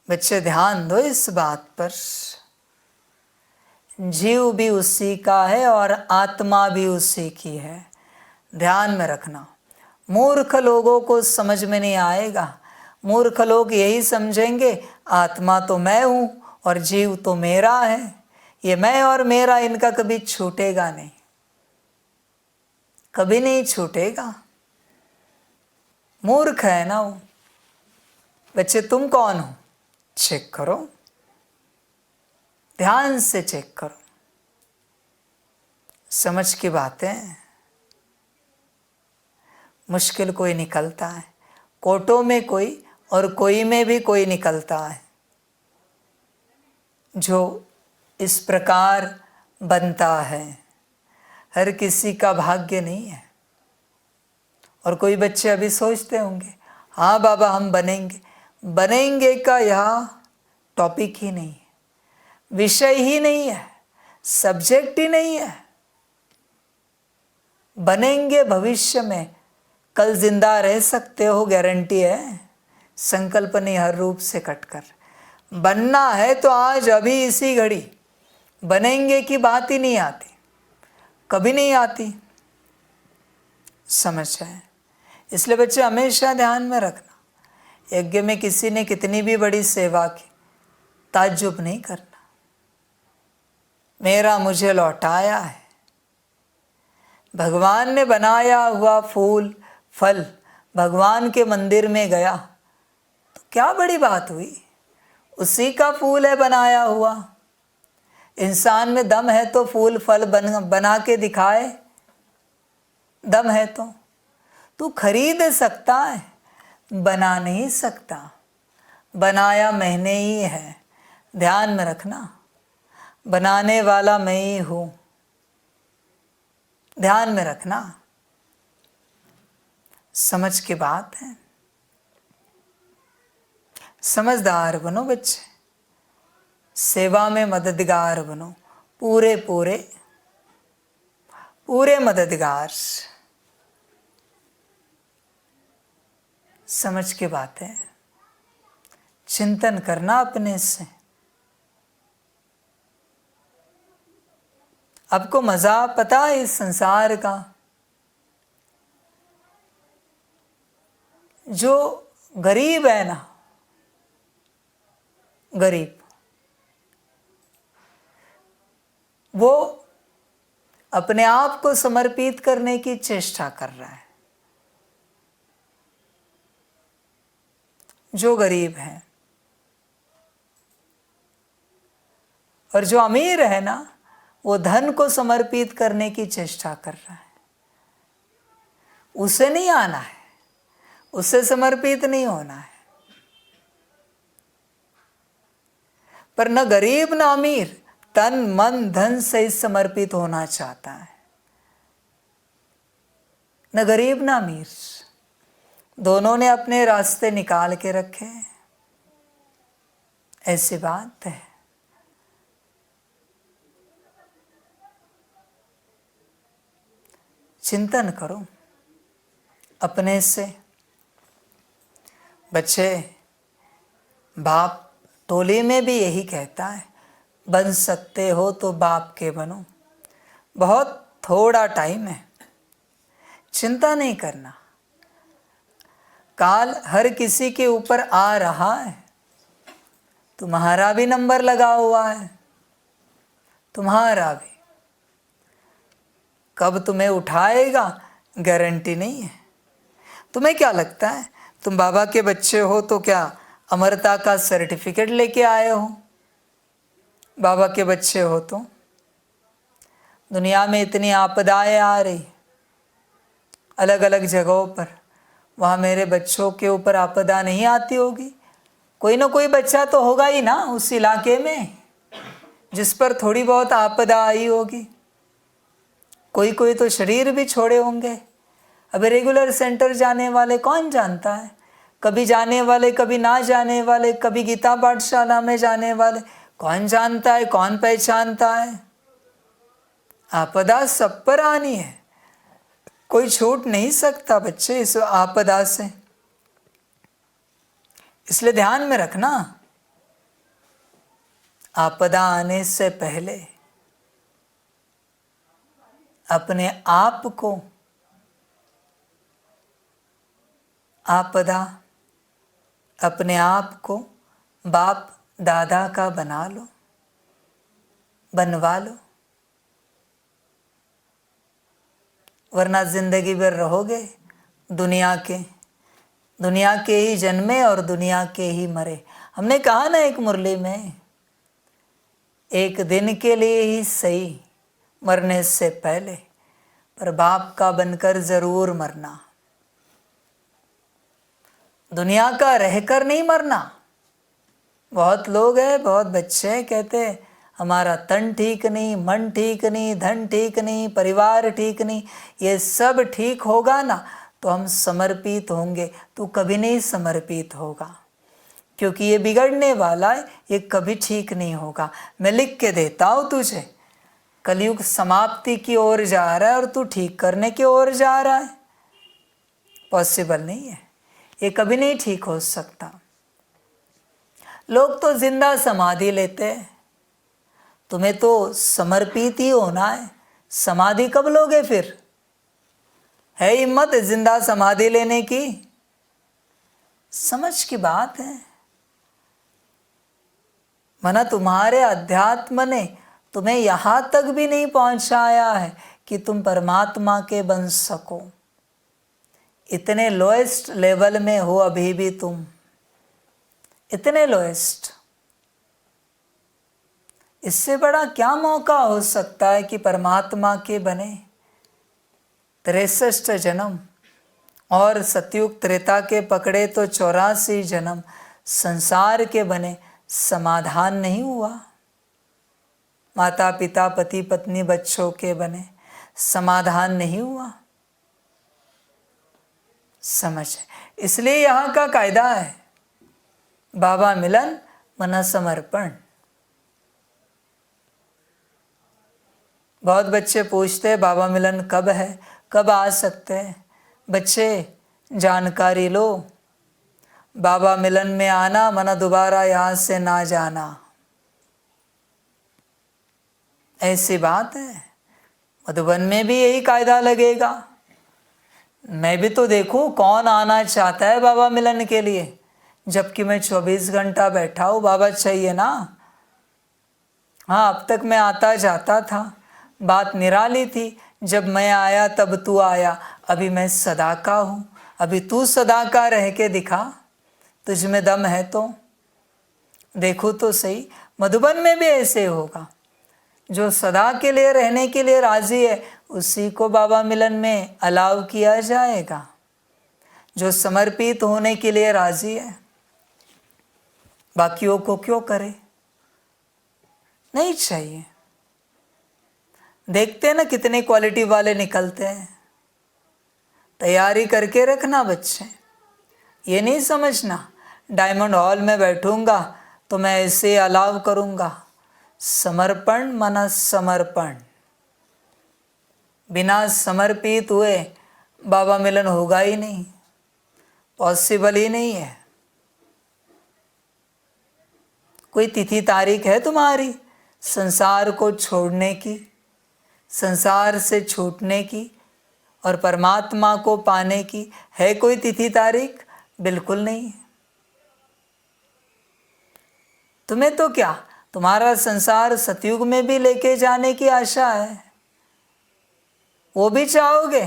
बच्चे, ध्यान दो इस बात पर। जीव भी उसी का है और आत्मा भी उसी की है, ध्यान में रखना। मूर्ख लोगों को समझ में नहीं आएगा। मूर्ख लोग यही समझेंगे आत्मा तो मैं हूं और जीव तो मेरा है। ये मैं और मेरा इनका कभी छूटेगा नहीं, कभी नहीं छूटेगा। मूर्ख है ना वो। बच्चे तुम कौन हो? चेक करो, ध्यान से चेक करो। समझ की बातें। मुश्किल कोई निकलता है, कोटों में कोई और कोई में भी कोई निकलता है। जो इस प्रकार बनता है हर किसी का भाग्य नहीं है। और कोई बच्चे अभी सोचते होंगे हाँ बाबा हम बनेंगे। बनेंगे का यह टॉपिक ही नहीं है, विषय ही नहीं है, सब्जेक्ट ही नहीं है। बनेंगे भविष्य में, कल जिंदा रह सकते हो गारंटी है। संकल्प नहीं हर रूप से कटकर बनना है तो आज अभी इसी घड़ी। बनेंगे की बात ही नहीं आती, कभी नहीं आती। समझ है? इसलिए बच्चे हमेशा ध्यान में रखना, यज्ञ में किसी ने कितनी भी बड़ी सेवा की, ताज्जुब नहीं करना। मेरा मुझे लौटाया है। भगवान ने बनाया हुआ फूल फल भगवान के मंदिर में गया तो क्या बड़ी बात हुई, उसी का फूल है बनाया हुआ। इंसान में दम है तो फूल फल बना के दिखाए, दम है तो तू खरीद सकता है, बना नहीं सकता। बनाया मैंने ही है, ध्यान में रखना, बनाने वाला मैं ही हूँ, ध्यान में रखना। समझ की बात है, समझदार बनो बच्चे, सेवा में मददगार बनो, पूरे पूरे पूरे मददगार। समझ के बात है, चिंतन करना अपने से। आपको मजा पता है इस संसार का, जो गरीब है ना, गरीब, वो अपने आप को समर्पित करने की चेष्टा कर रहा है। जो गरीब है, और जो अमीर है ना, वो धन को समर्पित करने की चेष्टा कर रहा है। उसे नहीं आना है, उससे समर्पित नहीं होना है। पर न गरीब न अमीर तन मन धन से समर्पित होना चाहता है। न गरीब न अमीर, दोनों ने अपने रास्ते निकाल के रखे। ऐसी बात है। चिंतन करो अपने से। बच्चे, बाप टोली में भी यही कहता है, बन सकते हो तो बाप के बनो। बहुत थोड़ा टाइम है, चिंता नहीं करना। काल हर किसी के ऊपर आ रहा है। तुम्हारा भी नंबर लगा हुआ है, तुम्हारा भी। कब तुम्हें उठाएगा गारंटी नहीं है। तुम्हें क्या लगता है, तुम बाबा के बच्चे हो तो क्या अमरता का सर्टिफिकेट लेके आए हो? बाबा के बच्चे हो तो दुनिया में इतनी आपदाएं आ रही अलग अलग जगहों पर, वहाँ मेरे बच्चों के ऊपर आपदा नहीं आती होगी? कोई ना कोई बच्चा तो होगा ही ना उस इलाके में जिस पर थोड़ी बहुत आपदा आई होगी। कोई कोई तो शरीर भी छोड़े होंगे। अभी रेगुलर सेंटर जाने वाले कौन जानता है? कभी जाने वाले, कभी ना जाने वाले, कभी गीता पाठशाला में जाने वाले, कौन जानता है, कौन पहचानता है? आपदा सब पर आनी है, कोई छूट नहीं सकता बच्चे इस आपदा से। इसलिए ध्यान में रखना, आपदा आने से पहले अपने आप को आपदा, अपने आप को बाप दादा का बना लो, बनवा लो, वरना जिंदगी भर रहोगे दुनिया के ही जन्मे और दुनिया के ही मरे। हमने कहा ना एक मुरली में, एक दिन के लिए ही सही मरने से पहले, पर बाप का बनकर जरूर मरना। दुनिया का रहकर नहीं मरना। बहुत लोग हैं, बहुत बच्चे कहते हमारा तन ठीक नहीं, मन ठीक नहीं, धन ठीक नहीं, परिवार ठीक नहीं। ये सब ठीक होगा ना तो हम समर्पित होंगे। तू कभी नहीं समर्पित होगा, क्योंकि ये बिगड़ने वाला है, ये कभी ठीक नहीं होगा। मैं लिख के देता हूँ तुझे, कलयुग समाप्ति की ओर जा रहा है और तू ठीक करने की ओर जा रहा है। पॉसिबल नहीं है, ये कभी नहीं ठीक हो सकता। लोग तो जिंदा समाधि लेते हैं, तुम्हें तो समर्पित ही होना है। समाधि कब लोगे फिर? है हिम्मत जिंदा समाधि लेने की? समझ की बात है। मना तुम्हारे अध्यात्म ने तुम्हें यहां तक भी नहीं पहुंचाया है कि तुम परमात्मा के बन सको। इतने लोएस्ट लेवल में हो अभी भी तुम, इतने लोएस्ट। इससे बड़ा क्या मौका हो सकता है कि परमात्मा के बने? 63 जन्म और सतयुग त्रेता के पकड़े तो 84 जन्म संसार के बने, समाधान नहीं हुआ। माता पिता पति पत्नी बच्चों के बने, समाधान नहीं हुआ। समझ, इसलिए यहाँ का कायदा है बाबा मिलन मना समर्पण। बहुत बच्चे पूछते हैं बाबा मिलन कब है, कब आ सकते हैं? बच्चे जानकारी लो, बाबा मिलन में आना मना दोबारा यहाँ से ना जाना, ऐसी बात है। मधुबन में भी यही कायदा लगेगा। मैं भी तो देखूं कौन आना चाहता है बाबा मिलन के लिए, जबकि मैं 24 घंटा बैठा हूँ। बाबा चाहिए ना। हाँ, अब तक मैं आता जाता था, बात निराली थी। जब मैं आया तब तू आया, अभी मैं सदा का हूँ। अभी तू सदा का रह के दिखा, तुझ में दम है तो देखो तो सही। मधुबन में भी ऐसे होगा। जो सदा के लिए रहने के लिए राजी है उसी को बाबा मिलन में अलाउ किया जाएगा। जो समर्पित होने के लिए राजी है, बाकियों को क्यों करे? नहीं चाहिए। देखते हैं ना कितने क्वालिटी वाले निकलते हैं। तैयारी करके रखना बच्चे। ये नहीं समझना डायमंड हॉल में बैठूंगा तो मैं ऐसे अलाव करूंगा। समर्पण मना समर्पण। बिना समर्पित हुए बाबा मिलन होगा ही नहीं, पॉसिबल ही नहीं है। कोई तिथि तारीख है तुम्हारी संसार को छोड़ने की, संसार से छूटने की और परमात्मा को पाने की? है कोई तिथि तारीख? बिल्कुल नहीं। तुम्हें तो क्या, तुम्हारा संसार सतयुग में भी लेके जाने की आशा है। वो भी चाहोगे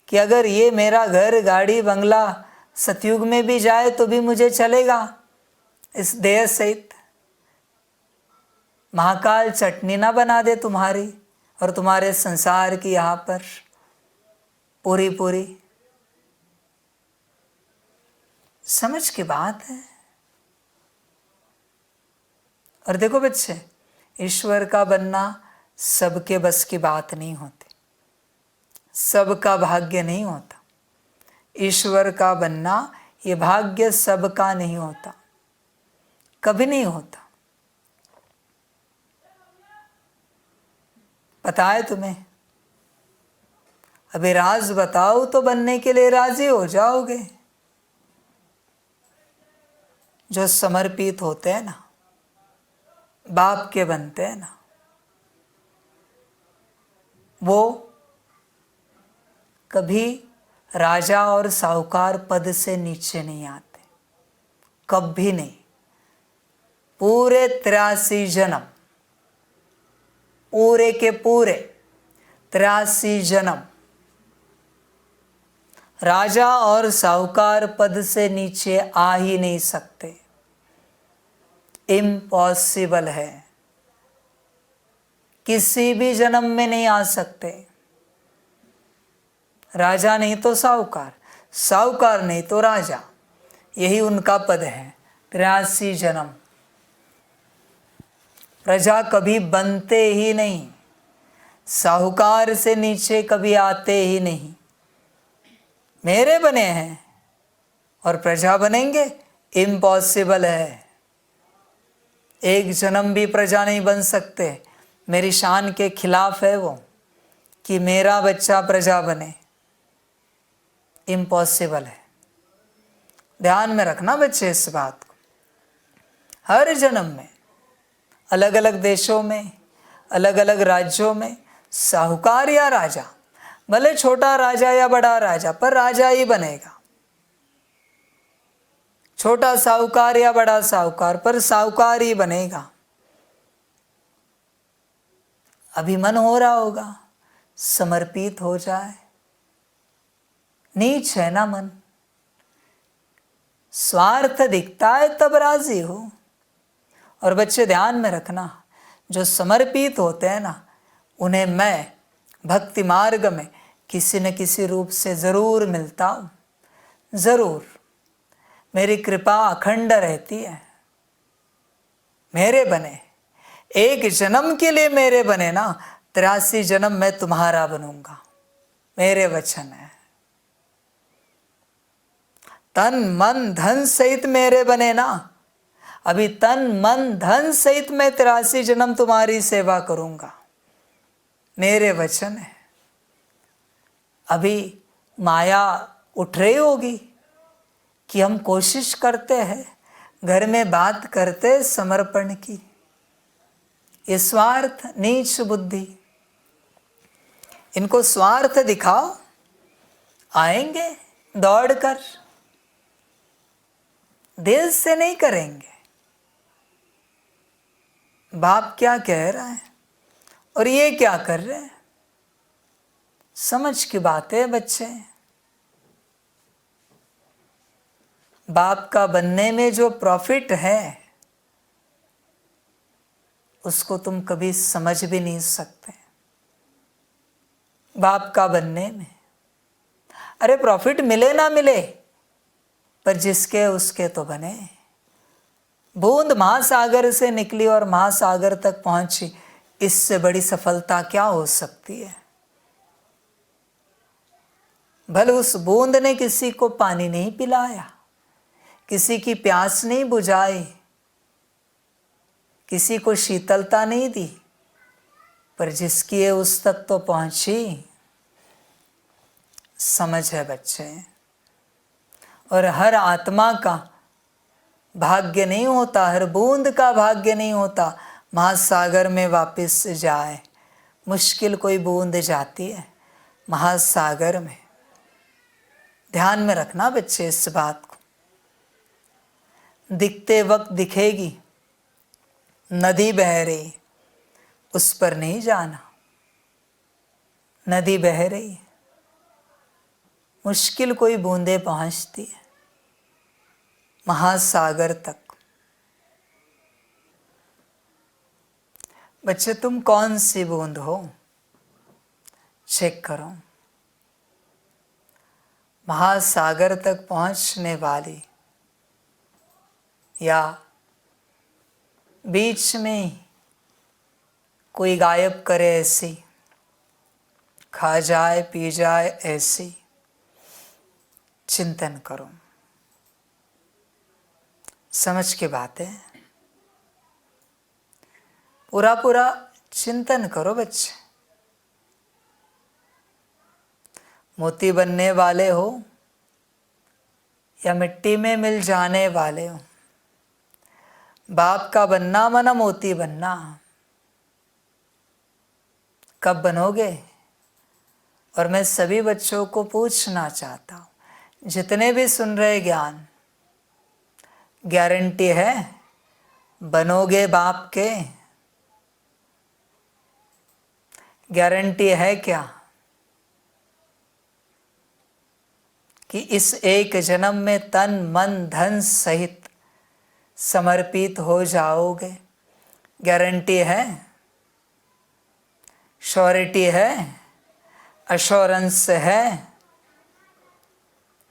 कि अगर ये मेरा घर गाड़ी बंगला सतयुग में भी जाए तो भी मुझे चलेगा इस देह सहित। महाकाल चटनी ना बना दे तुम्हारी और तुम्हारे संसार की यहाँ पर पूरी पूरी। समझ की बात है। और देखो बच्चे, ईश्वर का बनना सबके बस की बात नहीं होती, सबका भाग्य नहीं होता। ईश्वर का बनना ये भाग्य सबका नहीं होता, कभी नहीं होता। पता है तुम्हें? अभी राज बताओ तो बनने के लिए राजी हो जाओगे। जो समर्पित होते हैं ना, बाप के बनते हैं ना, वो कभी राजा और साहूकार पद से नीचे नहीं आते, कभी नहीं। पूरे 83 जन्म, पूरे के पूरे 83 जन्म राजा और साहूकार पद से नीचे आ ही नहीं सकते। इम्पॉसिबल है, किसी भी जन्म में नहीं आ सकते। राजा नहीं तो साहूकार, साहूकार नहीं तो राजा, यही उनका पद है। 83 जन्म प्रजा कभी बनते ही नहीं, साहूकार से नीचे कभी आते ही नहीं। मेरे बने हैं और प्रजा बनेंगे, इम्पॉसिबल है। एक जन्म भी प्रजा नहीं बन सकते। मेरी शान के खिलाफ है वो कि मेरा बच्चा प्रजा बने, इम्पॉसिबल है। ध्यान में रखना बच्चे इस बात को। हर जन्म में अलग अलग देशों में, अलग अलग राज्यों में साहूकार या राजा भले छोटा राजा या बड़ा राजा, पर राजा ही बनेगा। छोटा साहूकार या बड़ा साहूकार, पर साहूकार ही बनेगा। अभी मन हो रहा होगा समर्पित हो जाए, नीच है ना मन, स्वार्थ दिखता है तब राजी हो। और बच्चे ध्यान में रखना, जो समर्पित होते हैं ना, उन्हें मैं भक्ति मार्ग में किसी न किसी रूप से जरूर मिलता हूँ, जरूर। मेरी कृपा अखंड रहती है। मेरे बने, एक जन्म के लिए मेरे बने ना, 83 जन्म मैं तुम्हारा बनूंगा, मेरे वचन है। तन मन धन सहित मेरे बने ना, अभी तन मन धन सहित मैं 83 जन्म तुम्हारी सेवा करूंगा, मेरे वचन है। अभी माया उठ रही होगी कि हम कोशिश करते हैं, घर में बात करते समर्पण की, ये स्वार्थ नीच बुद्धि, इनको स्वार्थ दिखाओ, आएंगे दौड़कर, दिल से नहीं करेंगे। बाप क्या कह रहा है और ये क्या कर रहे हैं, समझ की बात है बच्चे। बाप का बनने में जो प्रॉफिट है उसको तुम कभी समझ भी नहीं सकते। बाप का बनने में, अरे प्रॉफिट मिले ना मिले, पर जिसके उसके तो बने। बूंद महासागर से निकली और महासागर तक पहुंची, इससे बड़ी सफलता क्या हो सकती है। भले उस बूंद ने किसी को पानी नहीं पिलाया, किसी की प्यास नहीं बुझाई, किसी को शीतलता नहीं दी, पर जिसकी है उस तक तो पहुंची। समझ है बच्चे। और हर आत्मा का भाग्य नहीं होता, हर बूंद का भाग्य नहीं होता महासागर में वापस जाए। मुश्किल कोई बूंद जाती है महासागर में। ध्यान में रखना बच्चे इस बात को। दिखते वक्त दिखेगी, नदी बह रही, उस पर नहीं जाना। नदी बह रही है, मुश्किल कोई बूंदे पहुंचती है महासागर तक। बच्चे तुम कौन सी बूंद हो, चेक करो। महासागर तक पहुंचने वाली, या बीच में कोई गायब करे ऐसी, खा जाए पी जाए ऐसी। चिंतन करो, समझ के बात है। पूरा पूरा चिंतन करो बच्चे। मोती बनने वाले हो या मिट्टी में मिल जाने वाले हो, बाप का बनना माना मोती बनना। कब बनोगे? और मैं सभी बच्चों को पूछना चाहता हूँ, जितने भी सुन रहे ज्ञान, गारंटी है बनोगे बाप के? गारंटी है क्या कि इस एक जन्म में तन मन धन सहित समर्पित हो जाओगे? गारंटी है? श्योरिटी है? अश्योरेंस है?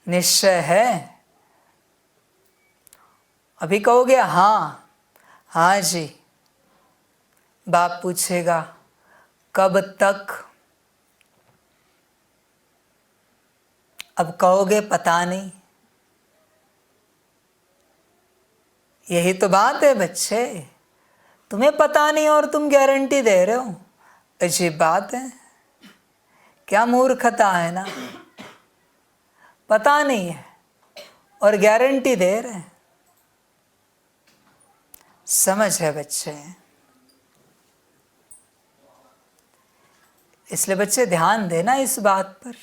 निश्चय है? अभी कहोगे हाँ, हाँ जी। बाप पूछेगा कब तक? अब कहोगे पता नहीं। यही तो बात है बच्चे, तुम्हें पता नहीं और तुम गारंटी दे रहे हो। अजीब बात है, क्या मूर्खता है ना। पता नहीं है और गारंटी दे रहे हैं। समझ है बच्चे। इसलिए बच्चे ध्यान देना इस बात पर,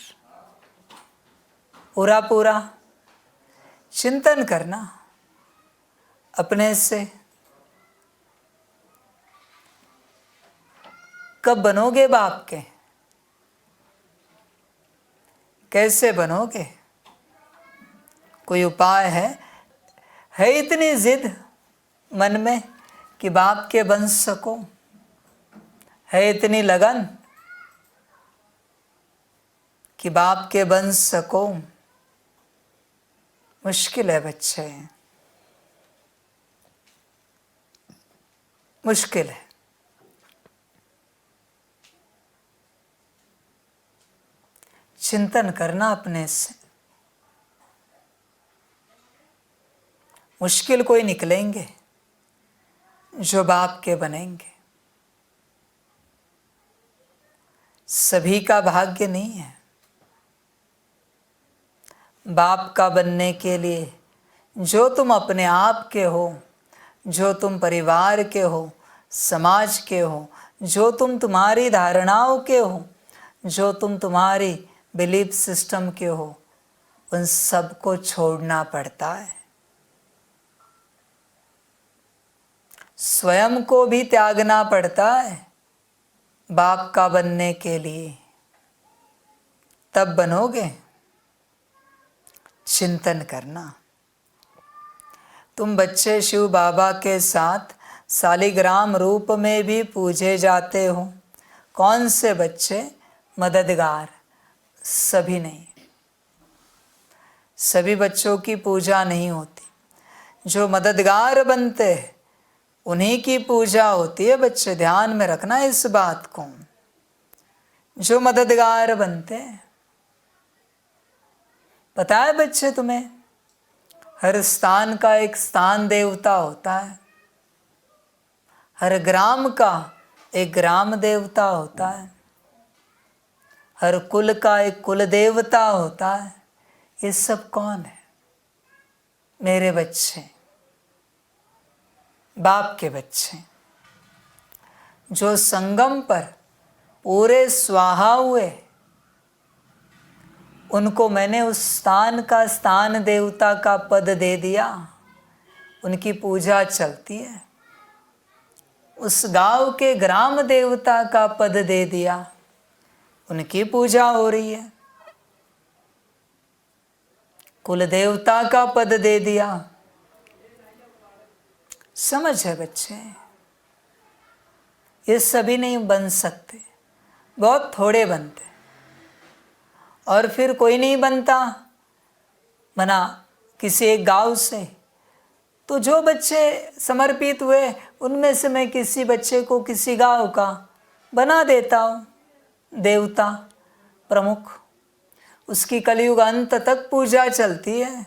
पूरा पूरा चिंतन करना अपने से। कब बनोगे बाप के, कैसे बनोगे? कोई उपाय है इतनी जिद मन में कि बाप के बन सको? है इतनी लगन कि बाप के बन सको? मुश्किल है बच्चे, मुश्किल है। चिंतन करना अपने से। मुश्किल कोई निकलेंगे जो बाप के बनेंगे। सभी का भाग्य नहीं है। बाप का बनने के लिए जो तुम अपने आप के हो, जो तुम परिवार के हो, समाज के हो, जो तुम तुम्हारी धारणाओं के हो, जो तुम तुम्हारी बिलीफ सिस्टम के हो, उन सबको छोड़ना पड़ता है। स्वयं को भी त्यागना पड़ता है बाप का बनने के लिए, तब बनोगे। चिंतन करना। तुम बच्चे शिव बाबा के साथ शालिग्राम रूप में भी पूजे जाते हो। कौन से बच्चे? मददगार। सभी नहीं, सभी बच्चों की पूजा नहीं होती। जो मददगार बनते हैं उन्हीं की पूजा होती है। बच्चे ध्यान में रखना इस बात को। जो मददगार बनते हैं, पता है बच्चे तुम्हें, हर स्थान का एक स्थान देवता होता है। हर ग्राम का एक ग्राम देवता होता है। हर कुल का एक कुल देवता होता है। ये सब कौन है? मेरे बच्चे, बाप के बच्चे, जो संगम पर पूरे स्वाहा हुए। उनको मैंने उस स्थान का स्थान देवता का पद दे दिया। उनकी पूजा चलती है। उस गांव के ग्राम देवता का पद दे दिया। उनकी पूजा हो रही है। कुल देवता का पद दे दिया। समझ है बच्चे? ये सभी नहीं बन सकते, बहुत थोड़े बनते। और फिर कोई नहीं बनता बना किसी एक गांव से, तो जो बच्चे समर्पित हुए उनमें से मैं किसी बच्चे को किसी गांव का बना देता हूँ देवता प्रमुख। उसकी कलयुग अंत तक पूजा चलती है।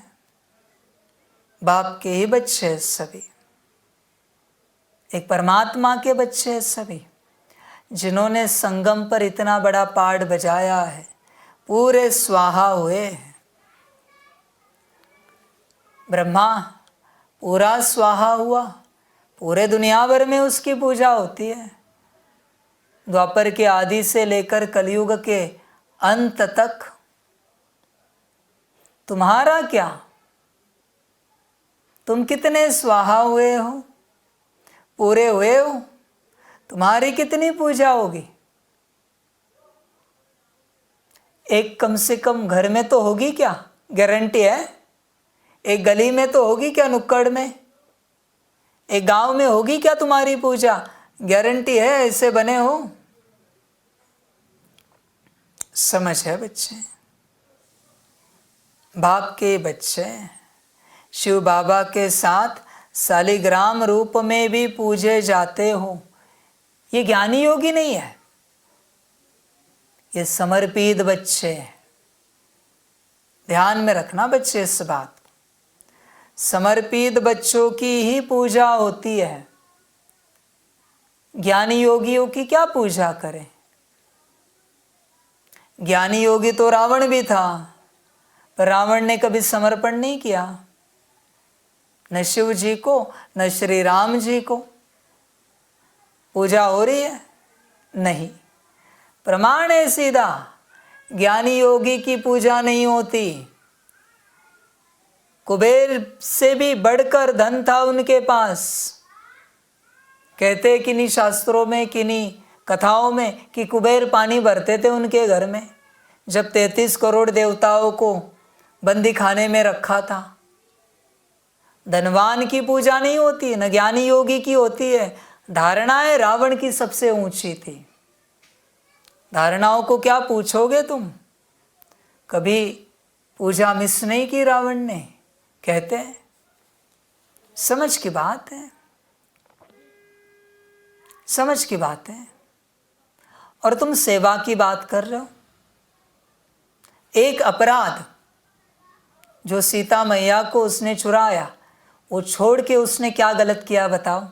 बाप के ही बच्चे हैं सभी, एक परमात्मा के बच्चे हैं सभी, जिन्होंने संगम पर इतना बड़ा पाठ बजाया है। पूरे स्वाहा हुए हैं। ब्रह्मा पूरा स्वाहा हुआ। पूरे दुनिया भर में उसकी पूजा होती है। द्वापर के आदि से लेकर कलयुग के अंत तक। तुम्हारा क्या? तुम कितने स्वाहा हुए हो? पूरे हुए हो? तुम्हारी कितनी पूजा होगी? एक कम से कम घर में तो होगी क्या? गारंटी है। एक गली में तो होगी क्या? नुक्कड़ में? एक गांव में होगी क्या तुम्हारी पूजा? गारंटी है ऐसे बने हो। समझ है बच्चे? बाप के बच्चे शिव बाबा के साथ शालिग्राम रूप में भी पूजे जाते हो। ये ज्ञानी योगी नहीं है, ये समर्पित बच्चे हैं। ध्यान में रखना बच्चे इस बात। समर्पित बच्चों की ही पूजा होती है। ज्ञानी योगियों की क्या पूजा करें? ज्ञानी योगी तो रावण भी था, पर रावण ने कभी समर्पण नहीं किया, न शिव जी को न श्री राम जी को। पूजा हो रही है? नहीं। प्रमाण है सीधा, ज्ञानी योगी की पूजा नहीं होती। कुबेर से भी बढ़कर धन था उनके पास। कहते किन्हीं शास्त्रों में, किन्हीं कथाओं में कि कुबेर पानी भरते थे उनके घर में जब 33 करोड़ देवताओं को बंदी खाने में रखा था। धनवान की पूजा नहीं होती, न ज्ञानी योगी की होती है। धारणाएं रावण की सबसे ऊंची थी। धारणाओं को क्या पूछोगे तुम? कभी पूजा मिस नहीं की रावण ने। कहते हैं समझ की बात है, समझ की बात है। और तुम सेवा की बात कर रहे हो। एक अपराध जो सीता मैया को उसने चुराया, वो छोड़ के उसने क्या गलत किया बताओ?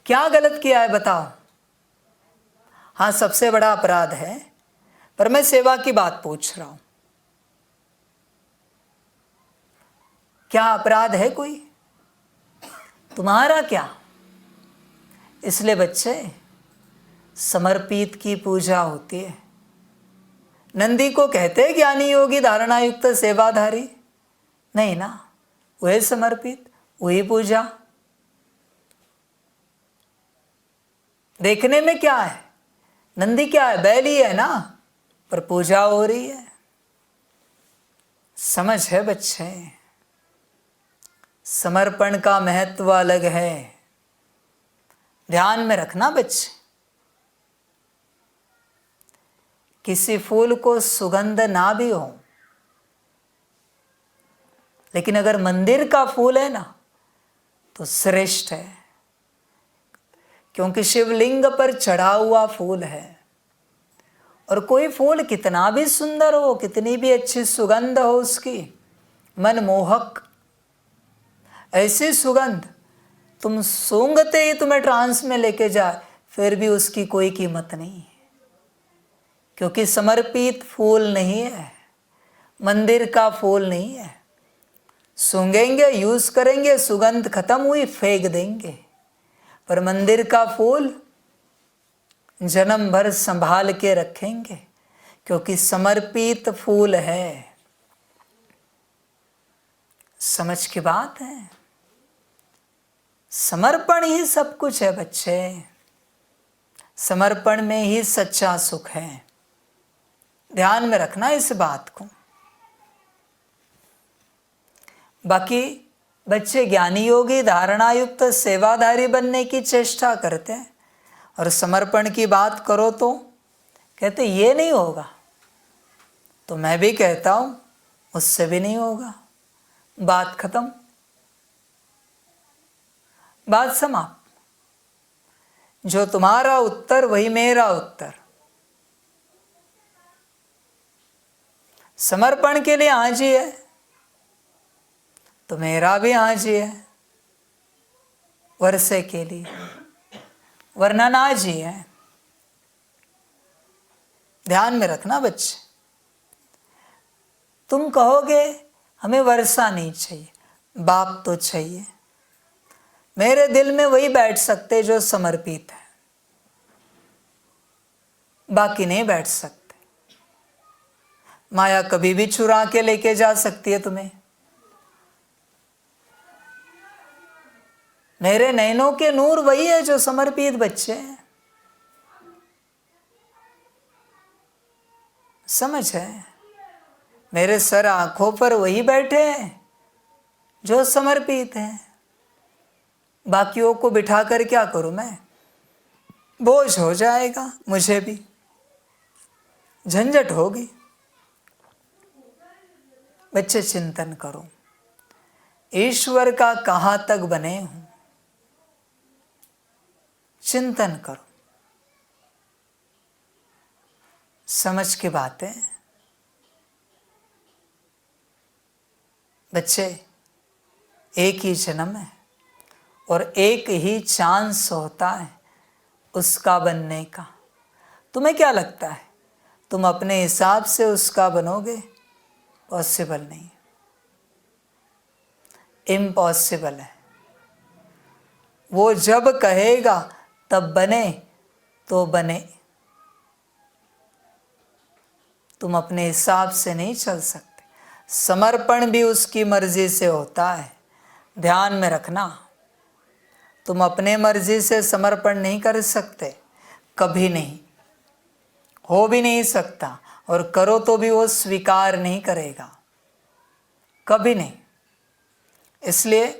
क्या गलत किया है बताओ? हाँ, सबसे बड़ा अपराध है, पर मैं सेवा की बात पूछ रहा हूं। क्या अपराध है कोई? तुम्हारा क्या? इसलिए बच्चे, समर्पित की पूजा होती है। नंदी को कहते हैं ज्ञानी योगी धारणा युक्त सेवाधारी? नहीं ना, वही समर्पित, वही पूजा। देखने में क्या है? नंदी क्या है? बैल ही है ना, पर पूजा हो रही है। समझ है बच्चे? समर्पण का महत्व अलग है, ध्यान में रखना बच्चे। किसी फूल को सुगंध ना भी हो, लेकिन अगर मंदिर का फूल है ना तो श्रेष्ठ है, क्योंकि शिवलिंग पर चढ़ा हुआ फूल है। और कोई फूल कितना भी सुंदर हो, कितनी भी अच्छी सुगंध हो उसकी, मनमोहक, ऐसी सुगंध तुम सूंघते ही तुम्हें ट्रांस में लेके जाए, फिर भी उसकी कोई कीमत नहीं है, क्योंकि समर्पित फूल नहीं है, मंदिर का फूल नहीं है। सूंघेंगे, यूज करेंगे, सुगंध खत्म हुई फेंक देंगे, पर मंदिर का फूल जन्म भर संभाल के रखेंगे, क्योंकि समर्पित फूल है। समझ की बात है? समर्पण ही सब कुछ है बच्चे। समर्पण में ही सच्चा सुख है। ध्यान में रखना इस बात को। बाकी बच्चे ज्ञानी योगी धारणा युक्त सेवाधारी बनने की चेष्टा करते हैं, और समर्पण की बात करो तो कहते ये नहीं होगा। तो मैं भी कहता हूं उससे भी नहीं होगा। बात खत्म, बात समाप्त। जो तुम्हारा उत्तर वही मेरा उत्तर। समर्पण के लिए हाजी है तो मेरा भी हाजी है, वर्षे के लिए, वरना नाजी है। ध्यान में रखना बच्चे। तुम कहोगे हमें वर्षा नहीं चाहिए, बाप तो चाहिए। मेरे दिल में वही बैठ सकते जो समर्पित है, बाकी नहीं बैठ सकते। माया कभी भी चुरा के लेके जा सकती है तुम्हें। मेरे नैनों के नूर वही है जो समर्पित बच्चे हैं। समझ है? मेरे सर आंखों पर वही बैठे हैं जो समर्पित हैं। बाकियों को बिठा कर क्या करूं मैं? बोझ हो जाएगा, मुझे भी झंझट होगी। बच्चे चिंतन करो, ईश्वर का कहां तक बने हूं। चिंतन करो, समझ की बातें। बच्चे, एक ही जन्म है और एक ही चांस होता है उसका बनने का। तुम्हें क्या लगता है तुम अपने हिसाब से उसका बनोगे? पॉसिबल नहीं, इम्पॉसिबल है। वो जब कहेगा तब बने तो बने, तुम अपने हिसाब से नहीं चल सकते। समर्पण भी उसकी मर्जी से होता है, ध्यान में रखना। तुम अपने मर्जी से समर्पण नहीं कर सकते, कभी नहीं, हो भी नहीं सकता, और करो तो भी वो स्वीकार नहीं करेगा, कभी नहीं। इसलिए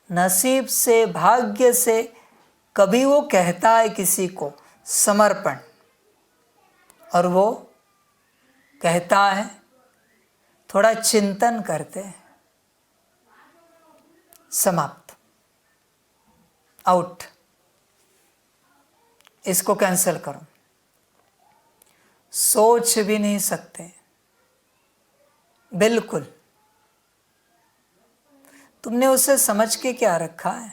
नसीब से, भाग्य से कभी वो कहता है किसी को समर्पण, और वो कहता है थोड़ा चिंतन करते, समाप्त, आउट, इसको कैंसिल करो, सोच भी नहीं सकते, बिल्कुल। तुमने उसे समझ के क्या रखा है?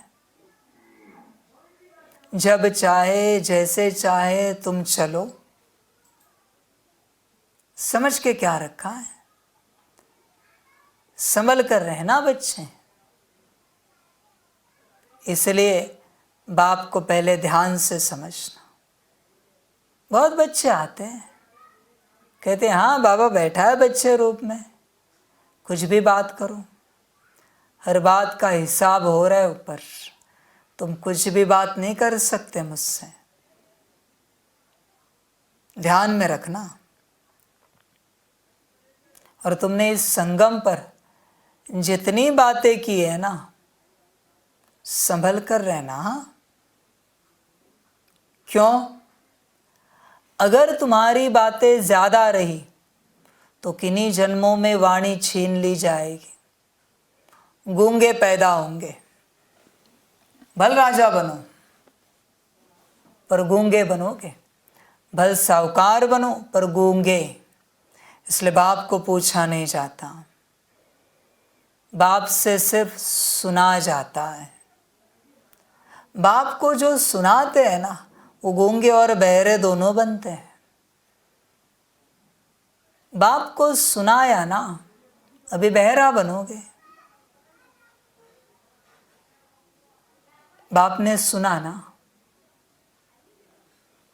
जब चाहे जैसे चाहे तुम चलो, समझ के क्या रखा है? संभल कर रहना बच्चे। इसलिए बाप को पहले ध्यान से समझना। बहुत बच्चे आते हैं, कहते हैं हाँ बाबा बैठा है बच्चे रूप में, कुछ भी बात करो, हर बात का हिसाब हो रहा है ऊपर, तुम कुछ भी बात नहीं कर सकते मुझसे, ध्यान में रखना। और तुमने इस संगम पर जितनी बातें की है ना, संभल कर रहना। क्यों? अगर तुम्हारी बातें ज्यादा रही तो किन्हीं जन्मों में वाणी छीन ली जाएगी, गूंगे पैदा होंगे। भल राजा बनो पर गूंगे बनोगे, भल साहूकार बनो पर गूंगे। इसलिए बाप को पूछा नहीं जाता, बाप से सिर्फ सुना जाता है। बाप को जो सुनाते हैं ना, वो गूंगे और बहरे दोनों बनते हैं। बाप को सुनाया ना, अभी बहरा बनोगे। बाप ने सुना ना,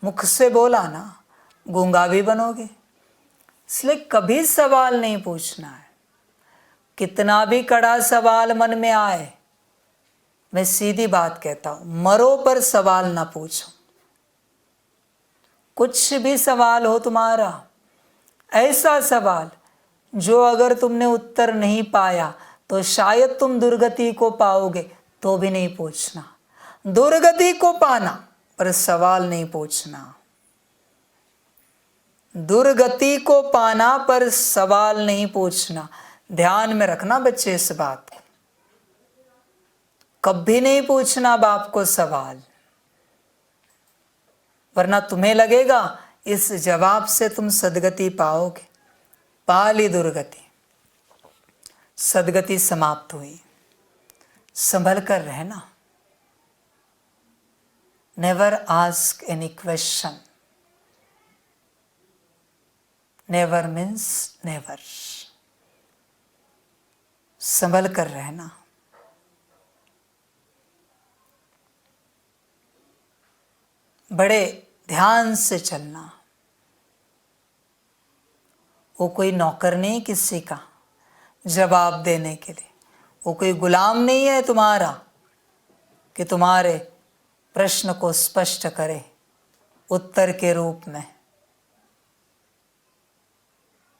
मुख से बोला ना, गूंगा भी बनोगे। इसलिए कभी सवाल नहीं पूछना है। कितना भी कड़ा सवाल मन में आए, मैं सीधी बात कहता हूं, मरो पर सवाल ना पूछो। कुछ भी सवाल हो तुम्हारा, ऐसा सवाल जो अगर तुमने उत्तर नहीं पाया तो शायद तुम दुर्गति को पाओगे, तो भी नहीं पूछना। दुर्गति को पाना पर सवाल नहीं पूछना। दुर्गति को पाना पर सवाल नहीं पूछना। ध्यान में रखना बच्चे इस बात को। कभी नहीं पूछना बाप को सवाल, वरना तुम्हें लगेगा इस जवाब से तुम सदगति पाओगे। पा ली दुर्गति, सदगति समाप्त हुई। संभल कर रहना। Never ask any question. Never means never. संभल कर रहना। बड़े ध्यान से चलना। वो कोई नौकर नहीं किसी का जवाब देने के लिए, वो कोई गुलाम नहीं है तुम्हारा कि तुम्हारे प्रश्न को स्पष्ट करे उत्तर के रूप में।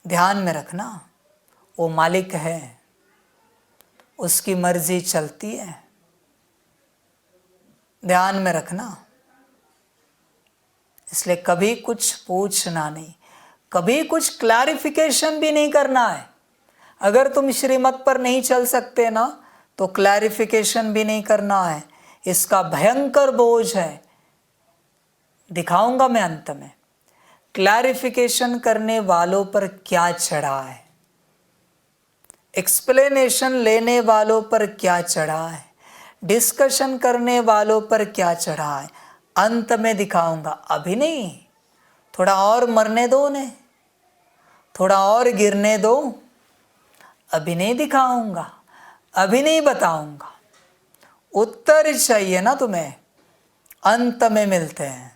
ध्यान में रखना, वो मालिक है, उसकी मर्जी चलती है। ध्यान में रखना। इसलिए कभी कुछ पूछना नहीं, कभी कुछ क्लैरिफिकेशन भी नहीं करना है। अगर तुम श्रीमत पर नहीं चल सकते ना, तो क्लैरिफिकेशन भी नहीं करना है। इसका भयंकर बोझ है, दिखाऊंगा मैं अंत में। क्लैरिफिकेशन करने वालों पर क्या चढ़ा है, एक्सप्लेनेशन लेने वालों पर क्या चढ़ा है, डिस्कशन करने वालों पर क्या चढ़ा है, अंत में दिखाऊंगा। अभी नहीं, थोड़ा और मरने दो उन्हें, थोड़ा और गिरने दो। अभी नहीं दिखाऊंगा, अभी नहीं बताऊंगा। उत्तर चाहिए ना तुम्हें, अंत में मिलते हैं।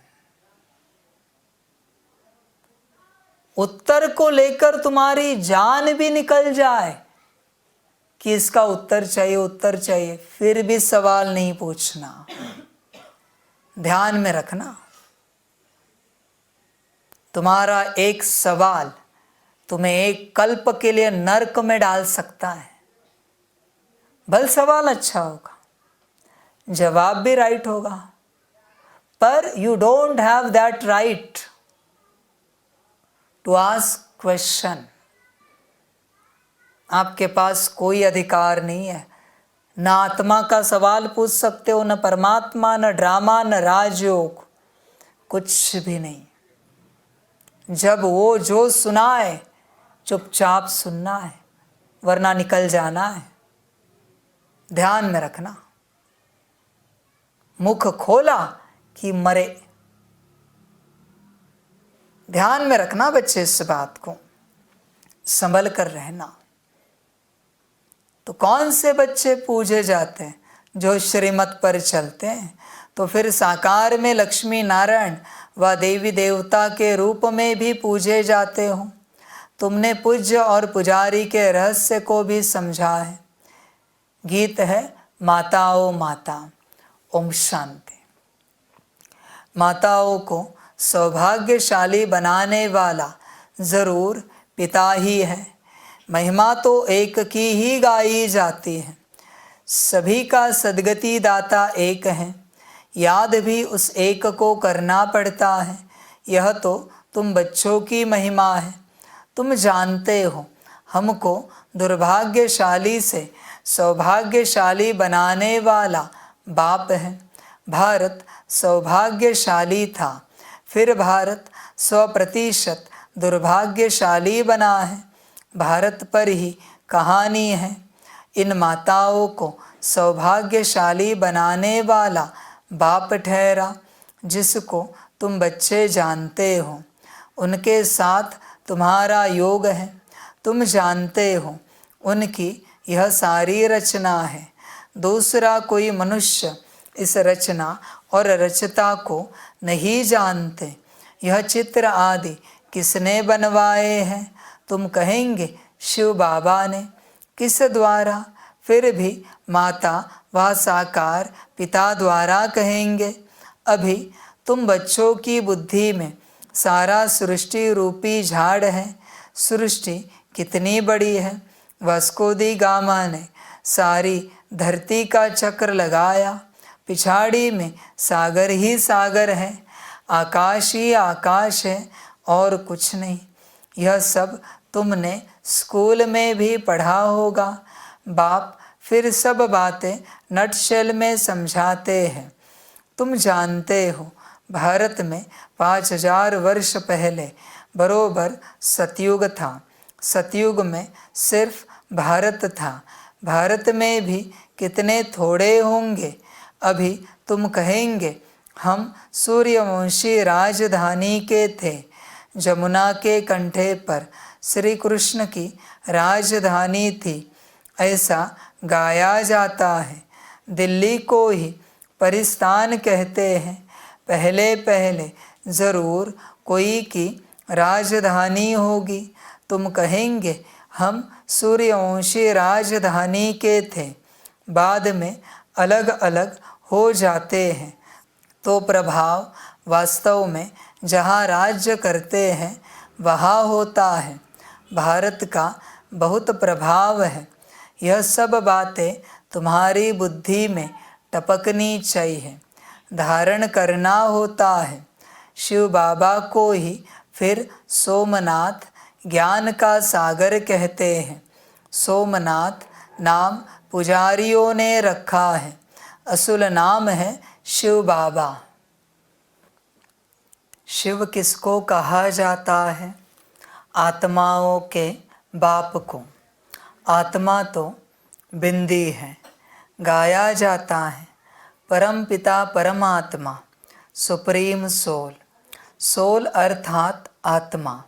उत्तर को लेकर तुम्हारी जान भी निकल जाए कि इसका उत्तर चाहिए, फिर भी सवाल नहीं पूछना। ध्यान में रखना, तुम्हारा एक सवाल तुम्हें एक कल्प के लिए नरक में डाल सकता है। भले सवाल अच्छा होगा, जवाब भी राइट होगा, पर you don't have that right to ask question. आपके पास कोई अधिकार नहीं है। ना आत्मा का सवाल पूछ सकते हो, न परमात्मा, न ड्रामा, न राजयोग, कुछ भी नहीं। जब वो जो सुनाए चुपचाप सुनना है, वरना निकल जाना है। ध्यान में रखना, मुख खोला कि मरे। ध्यान में रखना बच्चे, इस बात को संभल कर रहना। तो कौन से बच्चे पूजे जाते हैं? जो श्रीमत पर चलते हैं। तो फिर साकार में लक्ष्मी नारायण व देवी देवता के रूप में भी पूजे जाते हो। तुमने पूज्य और पुजारी के रहस्य को भी समझा है। गीत है माताओं माता। ओम शांति। माताओं को सौभाग्यशाली बनाने वाला जरूर पिता ही है। महिमा तो एक की ही गाई जाती है। सभी का सद्गति दाता एक है, याद भी उस एक को करना पड़ता है। यह तो तुम बच्चों की महिमा है। तुम जानते हो हमको दुर्भाग्यशाली से सौभाग्यशाली बनाने वाला बाप है। भारत सौभाग्यशाली था, फिर भारत 100% दुर्भाग्यशाली बना है। भारत पर ही कहानी है। इन माताओं को सौभाग्यशाली बनाने वाला बाप ठहरा, जिसको तुम बच्चे जानते हो। उनके साथ तुम्हारा योग है। तुम जानते हो उनकी यह सारी रचना है। दूसरा कोई मनुष्य इस रचना और रचता को नहीं जानते। यह चित्र आदि किसने बनवाए हैं? तुम कहेंगे शिव बाबा ने। किस द्वारा? फिर भी माता व साकार पिता द्वारा कहेंगे। अभी तुम बच्चों की बुद्धि में सारा सृष्टि रूपी झाड़ है। सृष्टि कितनी बड़ी है। वास्को दी गामा ने सारी धरती का चक्र लगाया। पिछाड़ी में सागर ही सागर है, आकाश ही आकाश है और कुछ नहीं। यह सब तुमने स्कूल में भी पढ़ा होगा। बाप फिर सब बातें नटशेल में समझाते हैं। तुम जानते हो भारत में 5000 वर्ष पहले बरोबर सतयुग था। सतयुग में सिर्फ भारत था। भारत में भी कितने थोड़े होंगे। अभी तुम कहेंगे हम सूर्यवंशी राजधानी के थे। जमुना के कंठे पर श्री कृष्ण की राजधानी थी, ऐसा गाया जाता है। दिल्ली को ही परिस्तान कहते हैं। पहले पहले ज़रूर कोई की राजधानी होगी। तुम कहेंगे हम सूर्यवंशी राजधानी के थे, बाद में अलग अलग हो जाते हैं। तो प्रभाव वास्तव में जहाँ राज्य करते हैं वहाँ होता है। भारत का बहुत प्रभाव है। यह सब बातें तुम्हारी बुद्धि में टपकनी चाहिए, धारण करना होता है। शिव बाबा को ही फिर सोमनाथ ज्ञान का सागर कहते हैं। सोमनाथ नाम पुजारियों ने रखा है। असल नाम है शिव बाबा। शिव किसको कहा जाता है? आत्माओं के बाप को। आत्मा तो बिंदी है। गाया जाता है परम पिता परमात्मा, सुप्रीम सोल। सोल अर्थात आत्मा।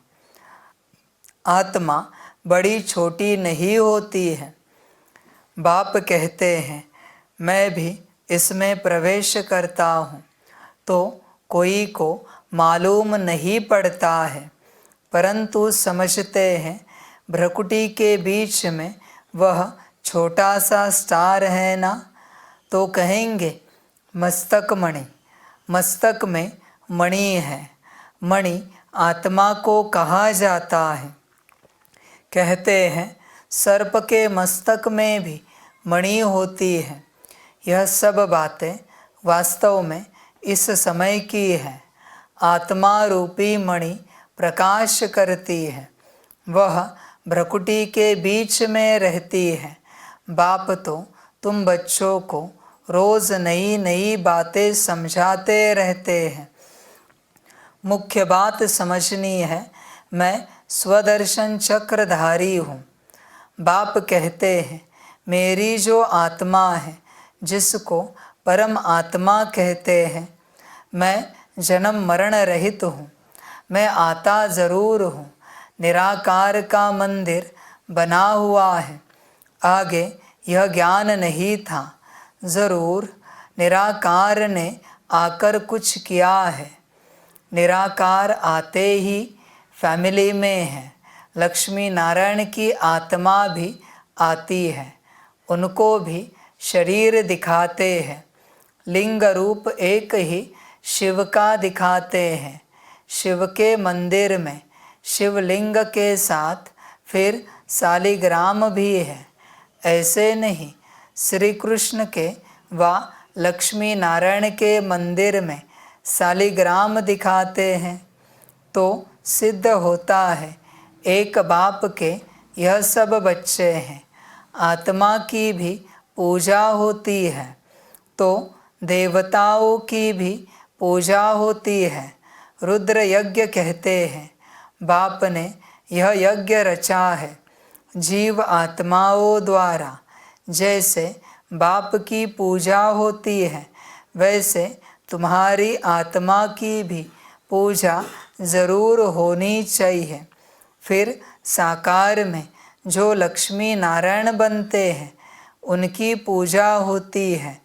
आत्मा बड़ी छोटी नहीं होती है। बाप कहते हैं मैं भी इसमें प्रवेश करता हूँ, तो कोई को मालूम नहीं पड़ता है। परंतु समझते हैं भ्रकुटी के बीच में वह छोटा सा स्टार है ना, तो कहेंगे मस्तक मणि। मस्तक में मणि है, मणि आत्मा को कहा जाता है। कहते हैं सर्प के मस्तक में भी मणि होती है। यह सब बातें वास्तव में इस समय की है। आत्मा रूपी मणि प्रकाश करती है, वह भ्रकुटी के बीच में रहती है। बाप तो तुम बच्चों को रोज नई नई बातें समझाते रहते हैं। मुख्य बात समझनी है, मैं स्वदर्शन चक्रधारी हूँ। बाप कहते हैं मेरी जो आत्मा है, जिसको परम आत्मा कहते हैं, मैं जन्म मरण रहित हूँ। मैं आता ज़रूर हूँ। निराकार का मंदिर बना हुआ है। आगे यह ज्ञान नहीं था। ज़रूर निराकार ने आकर कुछ किया है। निराकार आते ही फैमिली में है। लक्ष्मी नारायण की आत्मा भी आती है, उनको भी शरीर दिखाते हैं। लिंग रूप एक ही शिव का दिखाते हैं। शिव के मंदिर में शिवलिंग के साथ फिर शालिग्राम भी है। ऐसे नहीं, श्री कृष्ण के व लक्ष्मी नारायण के मंदिर में शालिग्राम दिखाते हैं, तो सिद्ध होता है एक बाप के यह सब बच्चे हैं। आत्मा की भी पूजा होती है, तो देवताओं की भी पूजा होती है। रुद्र यज्ञ कहते हैं। बाप ने यह यज्ञ रचा है जीव आत्माओं द्वारा। जैसे बाप की पूजा होती है, वैसे तुम्हारी आत्मा की भी पूजा ज़रूर होनी चाहिए। फिर साकार में जो लक्ष्मी नारायण बनते हैं, उनकी पूजा होती है,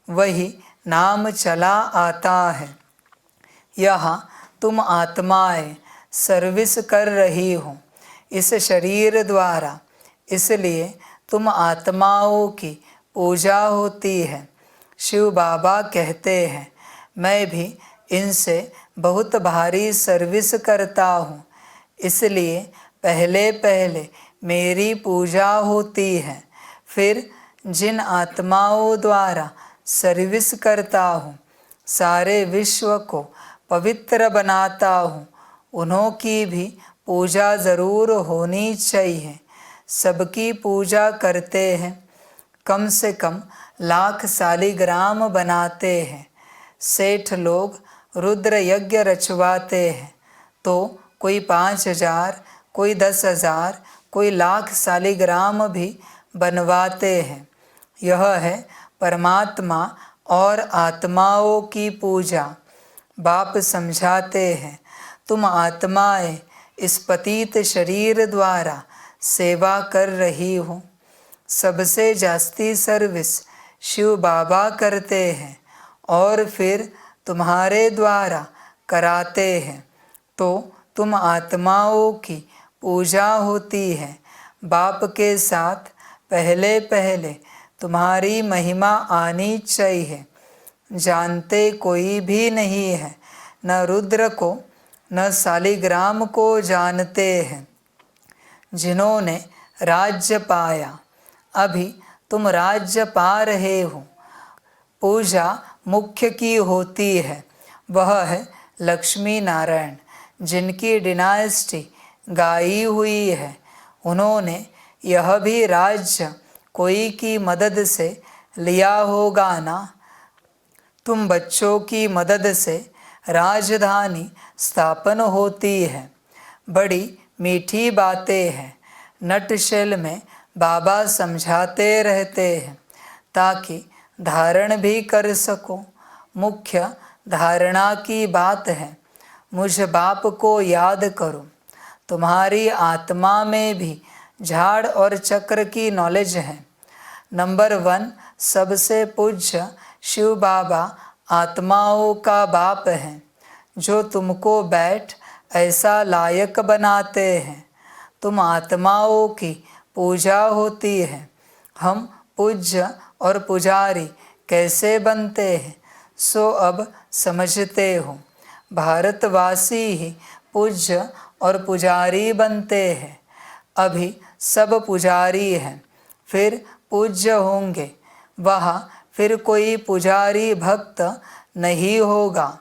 वही नाम चला आता है। यहाँ तुम आत्माएं सर्विस कर रही हो इस शरीर द्वारा, इसलिए तुम आत्माओं की पूजा होती है। शिव बाबा कहते हैं मैं भी इनसे बहुत भारी सर्विस करता हूँ, इसलिए पहले पहले मेरी पूजा होती है। फिर जिन आत्माओं द्वारा सर्विस करता हूँ, सारे विश्व को पवित्र बनाता हूँ, उन्हों की भी पूजा ज़रूर होनी चाहिए। सबकी पूजा करते हैं, कम से कम लाख शालिग्राम बनाते हैं। सेठ लोग रुद्र यज्ञ रचवाते हैं, तो कोई 5000, कोई 10,000, कोई लाख शालिग्राम भी बनवाते हैं। यह है परमात्मा और आत्माओं की पूजा। बाप समझाते हैं तुम आत्माएं इस पतित शरीर द्वारा सेवा कर रही हो। सबसे जास्ती सर्विस शिव बाबा करते हैं और फिर तुम्हारे द्वारा कराते हैं, तो तुम आत्माओं की पूजा होती है। बाप के साथ पहले पहले तुम्हारी महिमा आनी चाहिए। जानते कोई भी नहीं है, न रुद्र को न शालिग्राम को जानते हैं। जिन्होंने राज्य पाया, अभी तुम राज्य पा रहे हो। पूजा मुख्य की होती है, वह है लक्ष्मी नारायण, जिनकी डिनास्टी गाई हुई है। उन्होंने यह भी राज्य कोई की मदद से लिया होगा ना। तुम बच्चों की मदद से राजधानी स्थापन होती है। बड़ी मीठी बातें हैं। नटशेल में बाबा समझाते रहते हैं ताकि धारण भी कर सको। मुख्य धारणा की बात है, मुझ बाप को याद करो। तुम्हारी आत्मा में भी झाड़ और चक्र की नॉलेज है। नंबर 1 सबसे पूज्य शिव बाबा आत्माओं का बाप है, जो तुमको बैठ ऐसा लायक बनाते हैं। तुम आत्माओं की पूजा होती है। हम पूज्य और पुजारी कैसे बनते हैं सो अब समझते हो। भारतवासी ही पूज्य और पुजारी बनते हैं। अभी सब पुजारी हैं, फिर पूज्य होंगे। वहाँ फिर कोई पुजारी भक्त नहीं होगा।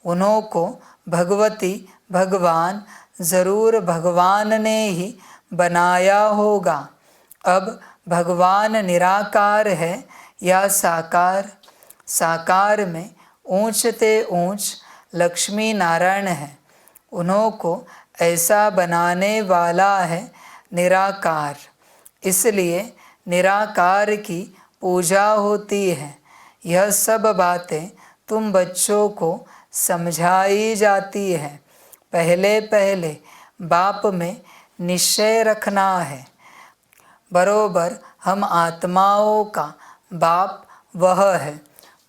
उन्हों को भगवती भगवान जरूर भगवान ने ही बनाया होगा। अब भगवान निराकार है या साकार? साकार में ऊंच ते ऊंच लक्ष्मी नारायण है। उन्हों को ऐसा बनाने वाला है निराकार। इसलिए निराकार की पूजा होती है। यह सब बातें तुम बच्चों को समझाई जाती है। पहले पहले बाप में निश्चय रखना है। बरोबर हम आत्माओं का बाप वह है।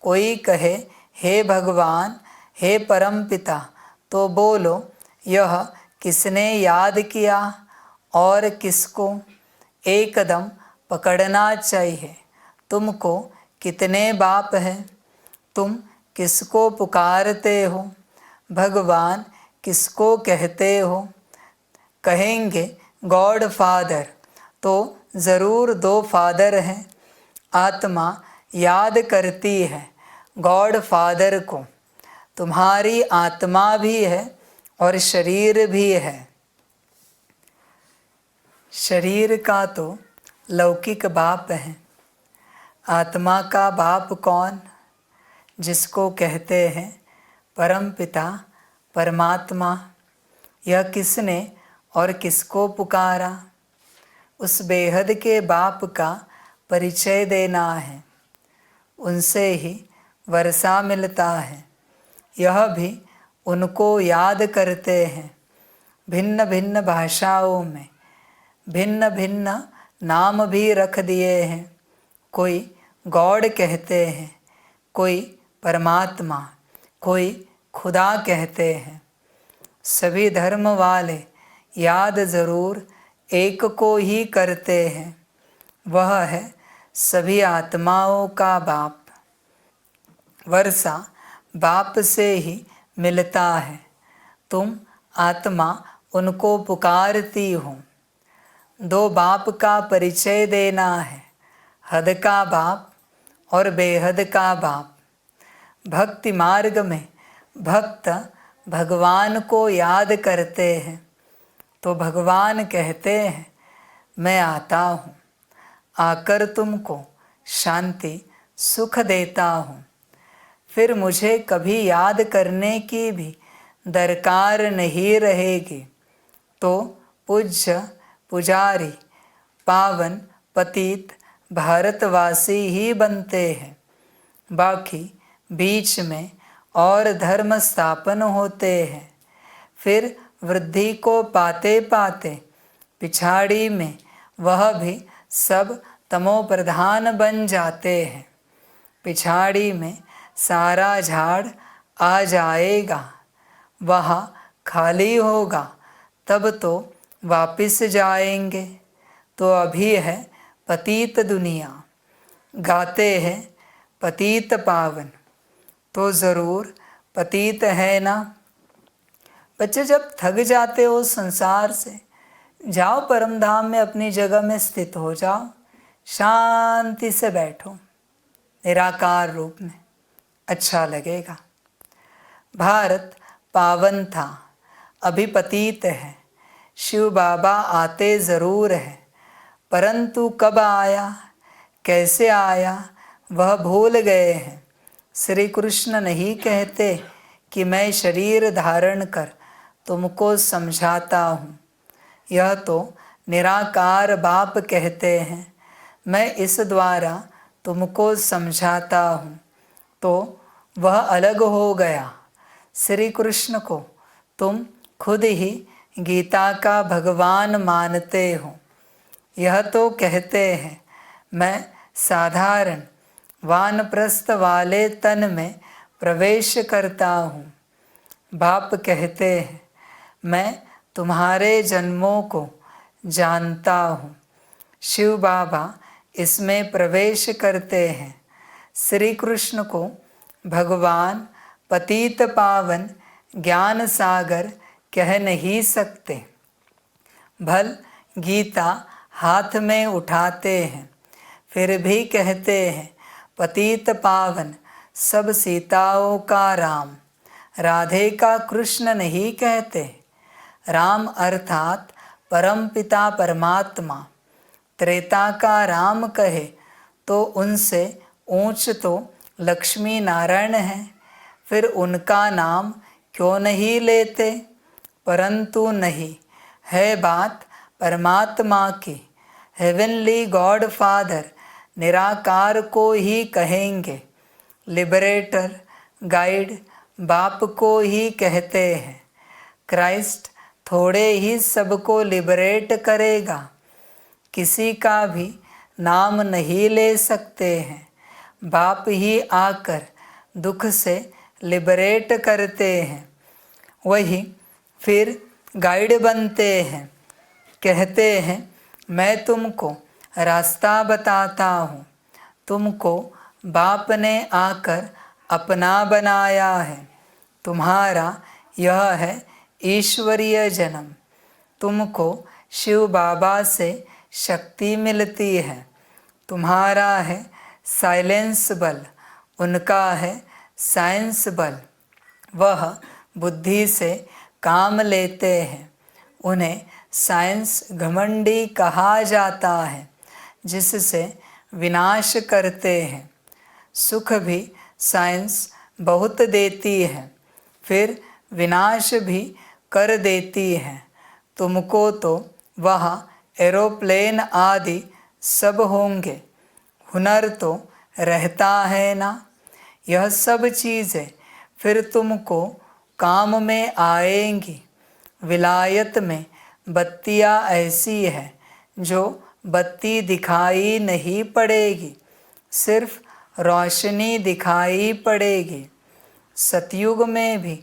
कोई कहे हे भगवान, हे परमपिता, तो बोलो यह किसने याद किया और किसको? एकदम पकड़ना चाहिए। तुमको कितने बाप हैं? तुम किसको पुकारते हो? भगवान किसको कहते हो? कहेंगे गॉड फादर, तो ज़रूर 2 फादर हैं। आत्मा याद करती है गॉड फादर को। तुम्हारी आत्मा भी है और शरीर भी है। शरीर का तो लौकिक बाप है। आत्मा का बाप कौन? जिसको कहते हैं परमपिता परमात्मा। यह किसने और किसको पुकारा? उस बेहद के बाप का परिचय देना है। उनसे ही वर्षा मिलता है। यह भी उनको याद करते हैं। भिन्न भिन्न भाषाओं में भिन्न भिन्न नाम भी रख दिए हैं। कोई गॉड कहते हैं, कोई परमात्मा, कोई खुदा कहते हैं। सभी धर्म वाले याद ज़रूर एक को ही करते हैं। वह है सभी आत्माओं का बाप। वर्षा बाप से ही मिलता है। तुम आत्मा उनको पुकारती हो। 2 बाप का परिचय देना है, हद का बाप और बेहद का बाप। भक्ति मार्ग में भक्त भगवान को याद करते हैं तो भगवान कहते हैं मैं आता हूँ, आकर तुमको शांति सुख देता हूँ। फिर मुझे कभी याद करने की भी दरकार नहीं रहेगी। तो पूज्य पुजारी पावन पतित भारतवासी ही बनते हैं। बाकी बीच में और धर्म स्थापन होते हैं। फिर वृद्धि को पाते पाते पिछाड़ी में वह भी सब तमो प्रधान बन जाते हैं। पिछाड़ी में सारा झाड़ आ जाएगा, वहाँ खाली होगा, तब तो वापिस जाएंगे। तो अभी है पतित दुनिया, गाते हैं पतित पावन, तो ज़रूर पतित है ना। बच्चे जब थक जाते हो संसार से, जाओ परम धाम में अपनी जगह में स्थित हो जाओ, शांति से बैठो निराकार रूप में, अच्छा लगेगा। भारत पावन था, अभी पतित है। शिव बाबा आते ज़रूर है, परंतु कब आया, कैसे आया, वह भूल गए हैं। श्री कृष्ण नहीं कहते कि मैं शरीर धारण कर तुमको समझाता हूँ। यह तो निराकार बाप कहते हैं, मैं इस द्वारा तुमको समझाता हूँ। तो वह अलग हो गया। श्री कृष्ण को तुम खुद ही गीता का भगवान मानते हो। यह तो कहते हैं मैं साधारण वानप्रस्थ वाले तन में प्रवेश करता हूँ। बाप कहते हैं मैं तुम्हारे जन्मों को जानता हूँ। शिव बाबा इसमें प्रवेश करते हैं। श्री कृष्ण को भगवान पतित पावन ज्ञान सागर कह नहीं सकते। भल गीता हाथ में उठाते हैं, फिर भी कहते हैं पतित पावन सब सीताओं का राम। राधे का कृष्ण नहीं कहते। राम अर्थात परमपिता परमात्मा। त्रेता का राम कहे तो उनसे ऊंच तो लक्ष्मी नारायण हैं, फिर उनका नाम क्यों नहीं लेते? परंतु नहीं, है बात परमात्मा की। हेवनली गॉड फादर निराकार को ही कहेंगे। लिबरेटर गाइड बाप को ही कहते हैं। क्राइस्ट थोड़े ही सबको लिबरेट करेगा, किसी का भी नाम नहीं ले सकते हैं। बाप ही आकर दुख से लिबरेट करते हैं, वही फिर गाइड बनते हैं। कहते हैं मैं तुमको रास्ता बताता हूँ। तुमको बाप ने आकर अपना बनाया है। तुम्हारा यह है ईश्वरीय जन्म। तुमको शिव बाबा से शक्ति मिलती है। तुम्हारा है साइलेंस बल, उनका है साइंस बल। वह बुद्धि से काम लेते हैं। उन्हें साइंस घमंडी कहा जाता है, जिससे विनाश करते हैं। सुख भी साइंस बहुत देती है, फिर विनाश भी कर देती है। तुमको तो वहाँ एरोप्लेन आदि सब होंगे, हुनर तो रहता है ना। यह सब चीज़ें फिर तुमको काम में आएंगी। विलायत में बत्तियाँ ऐसी है जो बत्ती दिखाई नहीं पड़ेगी, सिर्फ रोशनी दिखाई पड़ेगी। सतयुग में भी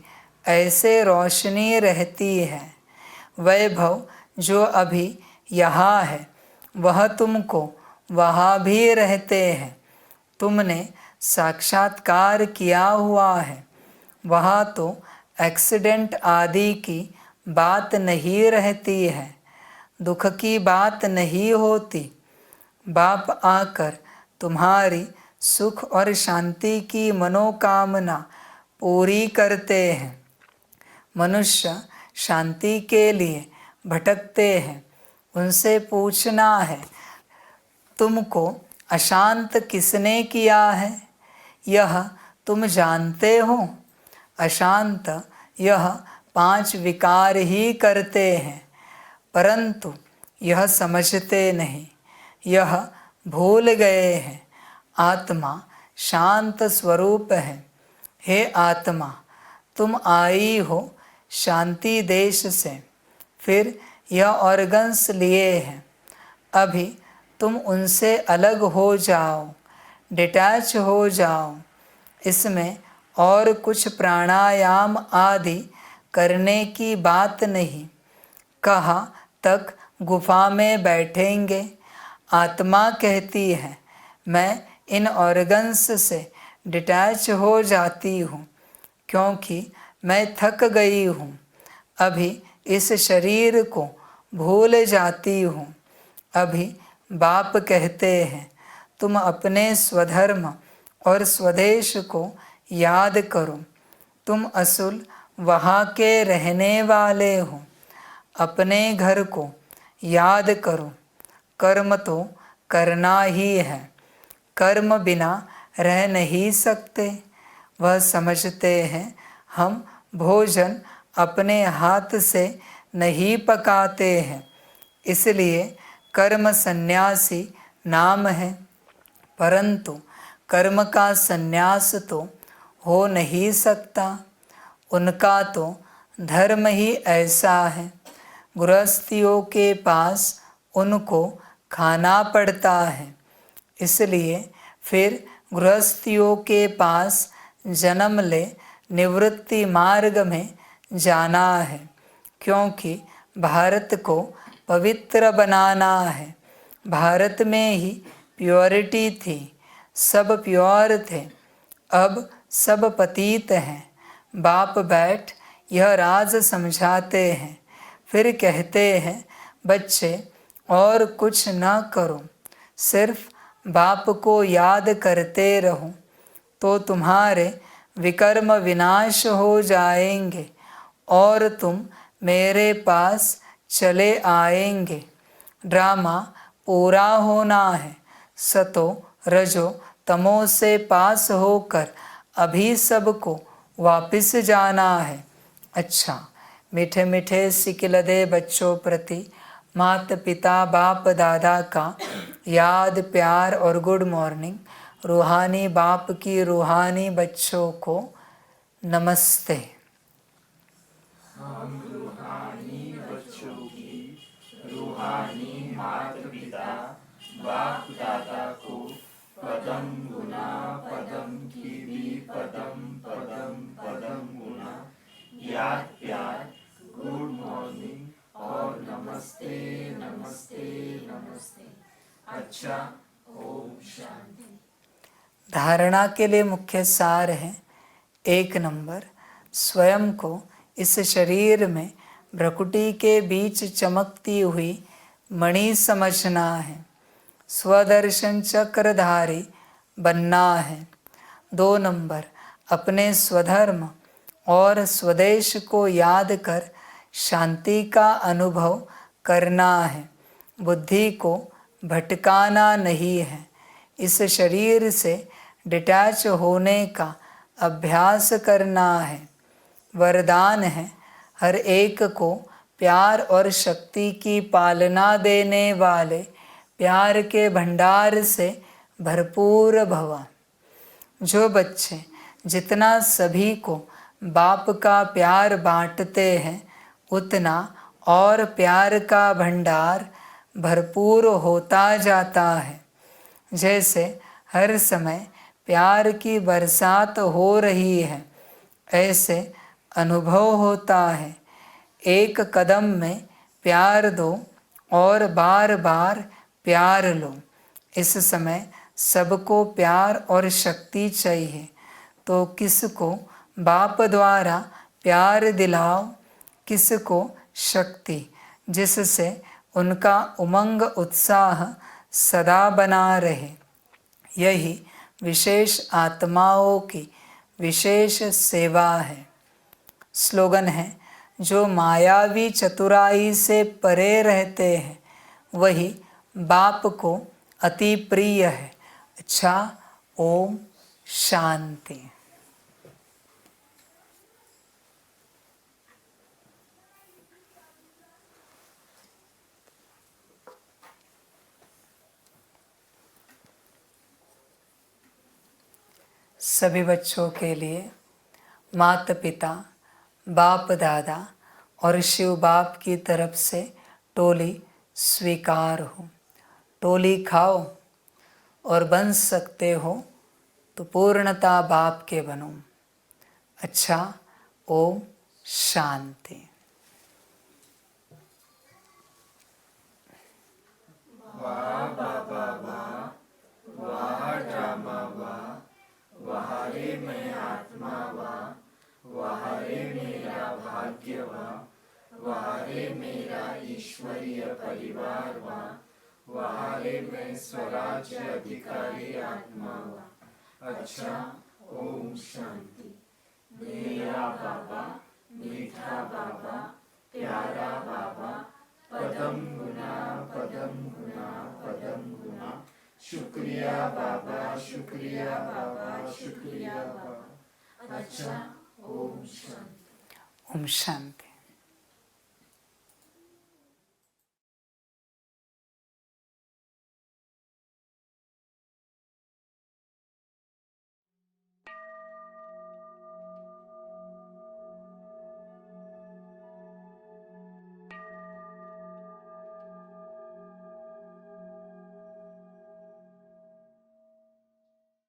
ऐसे रोशनी रहती है। वैभव जो अभी यहाँ है वह तुमको वहाँ भी रहते हैं। तुमने साक्षात्कार किया हुआ है, वहाँ तो एक्सीडेंट आदि की बात नहीं रहती है, दुख की बात नहीं होती। बाप आकर तुम्हारी सुख और शांति की मनोकामना पूरी करते हैं। मनुष्य शांति के लिए भटकते हैं। उनसे पूछना है तुमको अशांत किसने किया है? यह तुम जानते हो? अशांत यह 5 विकार ही करते हैं, परंतु यह समझते नहीं, यह भूल गए हैं। आत्मा शांत स्वरूप है। हे आत्मा, तुम आई हो शांति देश से, फिर यह ऑर्गन्स लिए हैं। अभी तुम उनसे अलग हो जाओ, डिटैच हो जाओ। इसमें और कुछ प्राणायाम आदि करने की बात नहीं। कहाँ तक गुफा में बैठेंगे? आत्मा कहती है मैं इन ऑर्गन्स से डिटैच हो जाती हूँ, क्योंकि मैं थक गई हूँ। अभी इस शरीर को भूल जाती हूँ। अभी बाप कहते हैं तुम अपने स्वधर्म और स्वदेश को याद करो। तुम असूल वहाँ के रहने वाले हो। अपने घर को याद करो। कर्म तो करना ही है, कर्म बिना रह नहीं सकते। वह समझते हैं हम भोजन अपने हाथ से नहीं पकाते हैं, इसलिए कर्म सन्यासी नाम है। परंतु कर्म का सन्यास तो हो नहीं सकता। उनका तो धर्म ही ऐसा है। गृहस्थियों के पास उनको खाना पड़ता है, इसलिए फिर गृहस्थियों के पास जन्म ले निवृत्ति मार्ग में जाना है। क्योंकि भारत को पवित्र बनाना है। भारत में ही प्योरिटी थी, सब प्योर थे, अब सब पतित हैं। बाप बैठ यह राज समझाते हैं, फिर कहते हैं बच्चे और कुछ न करो, सिर्फ बाप को याद करते रहो तो तुम्हारे विकर्म विनाश हो जाएंगे और तुम मेरे पास चले आएंगे। ड्रामा पूरा होना है, सतो रजो तमो से पास होकर अभी सबको वापिस जाना है। अच्छा, मीठे मीठे सिकिलदे बच्चों प्रति माता पिता बाप दादा का याद प्यार और गुड मॉर्निंग। रूहानी बाप की रूहानी बच्चों को नमस्ते। हम रूहानी बच्चों की रूहानी माता पिता बाप दादा को पदम गुना पदम की भी पदम पदम पदम गुना याद प्यार गुड मॉर्निंग और नमस्ते नमस्ते नमस्ते। अच्छा, ओम शांति। धारणा के लिए मुख्य सार है। 1 नंबर, स्वयं को इस शरीर में भ्रकुटी के बीच चमकती हुई मणि समझना है, स्वदर्शन चक्रधारी बनना है। 2 नंबर, अपने स्वधर्म और स्वदेश को याद कर शांति का अनुभव करना है, बुद्धि को भटकाना नहीं है। इस शरीर से डिटैच होने का अभ्यास करना है। वरदान है, हर एक को प्यार और शक्ति की पालना देने वाले प्यार के भंडार से भरपूर भव। जो बच्चे जितना सभी को बाप का प्यार बांटते हैं, उतना और प्यार का भंडार भरपूर होता जाता है। जैसे हर समय प्यार की बरसात हो रही है, ऐसे अनुभव होता है। एक कदम में प्यार दो और बार बार प्यार लो। इस समय सबको प्यार और शक्ति चाहिए, तो किसको बाप द्वारा प्यार दिलाओ, किसको शक्ति, जिससे उनका उमंग उत्साह सदा बना रहे। यही विशेष आत्माओं की विशेष सेवा है। स्लोगन है, जो मायावी चतुराई से परे रहते हैं वही बाप को अति प्रिय है। अच्छा, ओम शांति। सभी बच्चों के लिए माता पिता बाप दादा और शिव बाप की तरफ से टोली स्वीकार हो। टोली खाओ और बन सकते हो तो पूर्णता बाप के बनो। अच्छा, ओम शांति। वाह बाबा वाह, वाह ड्रामा वाह, वाह रे मैं आत्मा वाह, वाह रे मेरा भाग्य वाह, वाह रे मेरा ईश्वरीय परिवार वाह, वाह रे मैं स्वराज्य अधिकारी आत्मा वाह। अच्छा, ओम शांति। मेरा बाबा, मीठा बाबा, प्यारा बाबा, पदम गुना पदम गुना पदम गुना, शुक्रिया बाबा शुक्रिया बाबा शुक्रिया बाबा। अच्छा, ओम शांति। ओम शांति।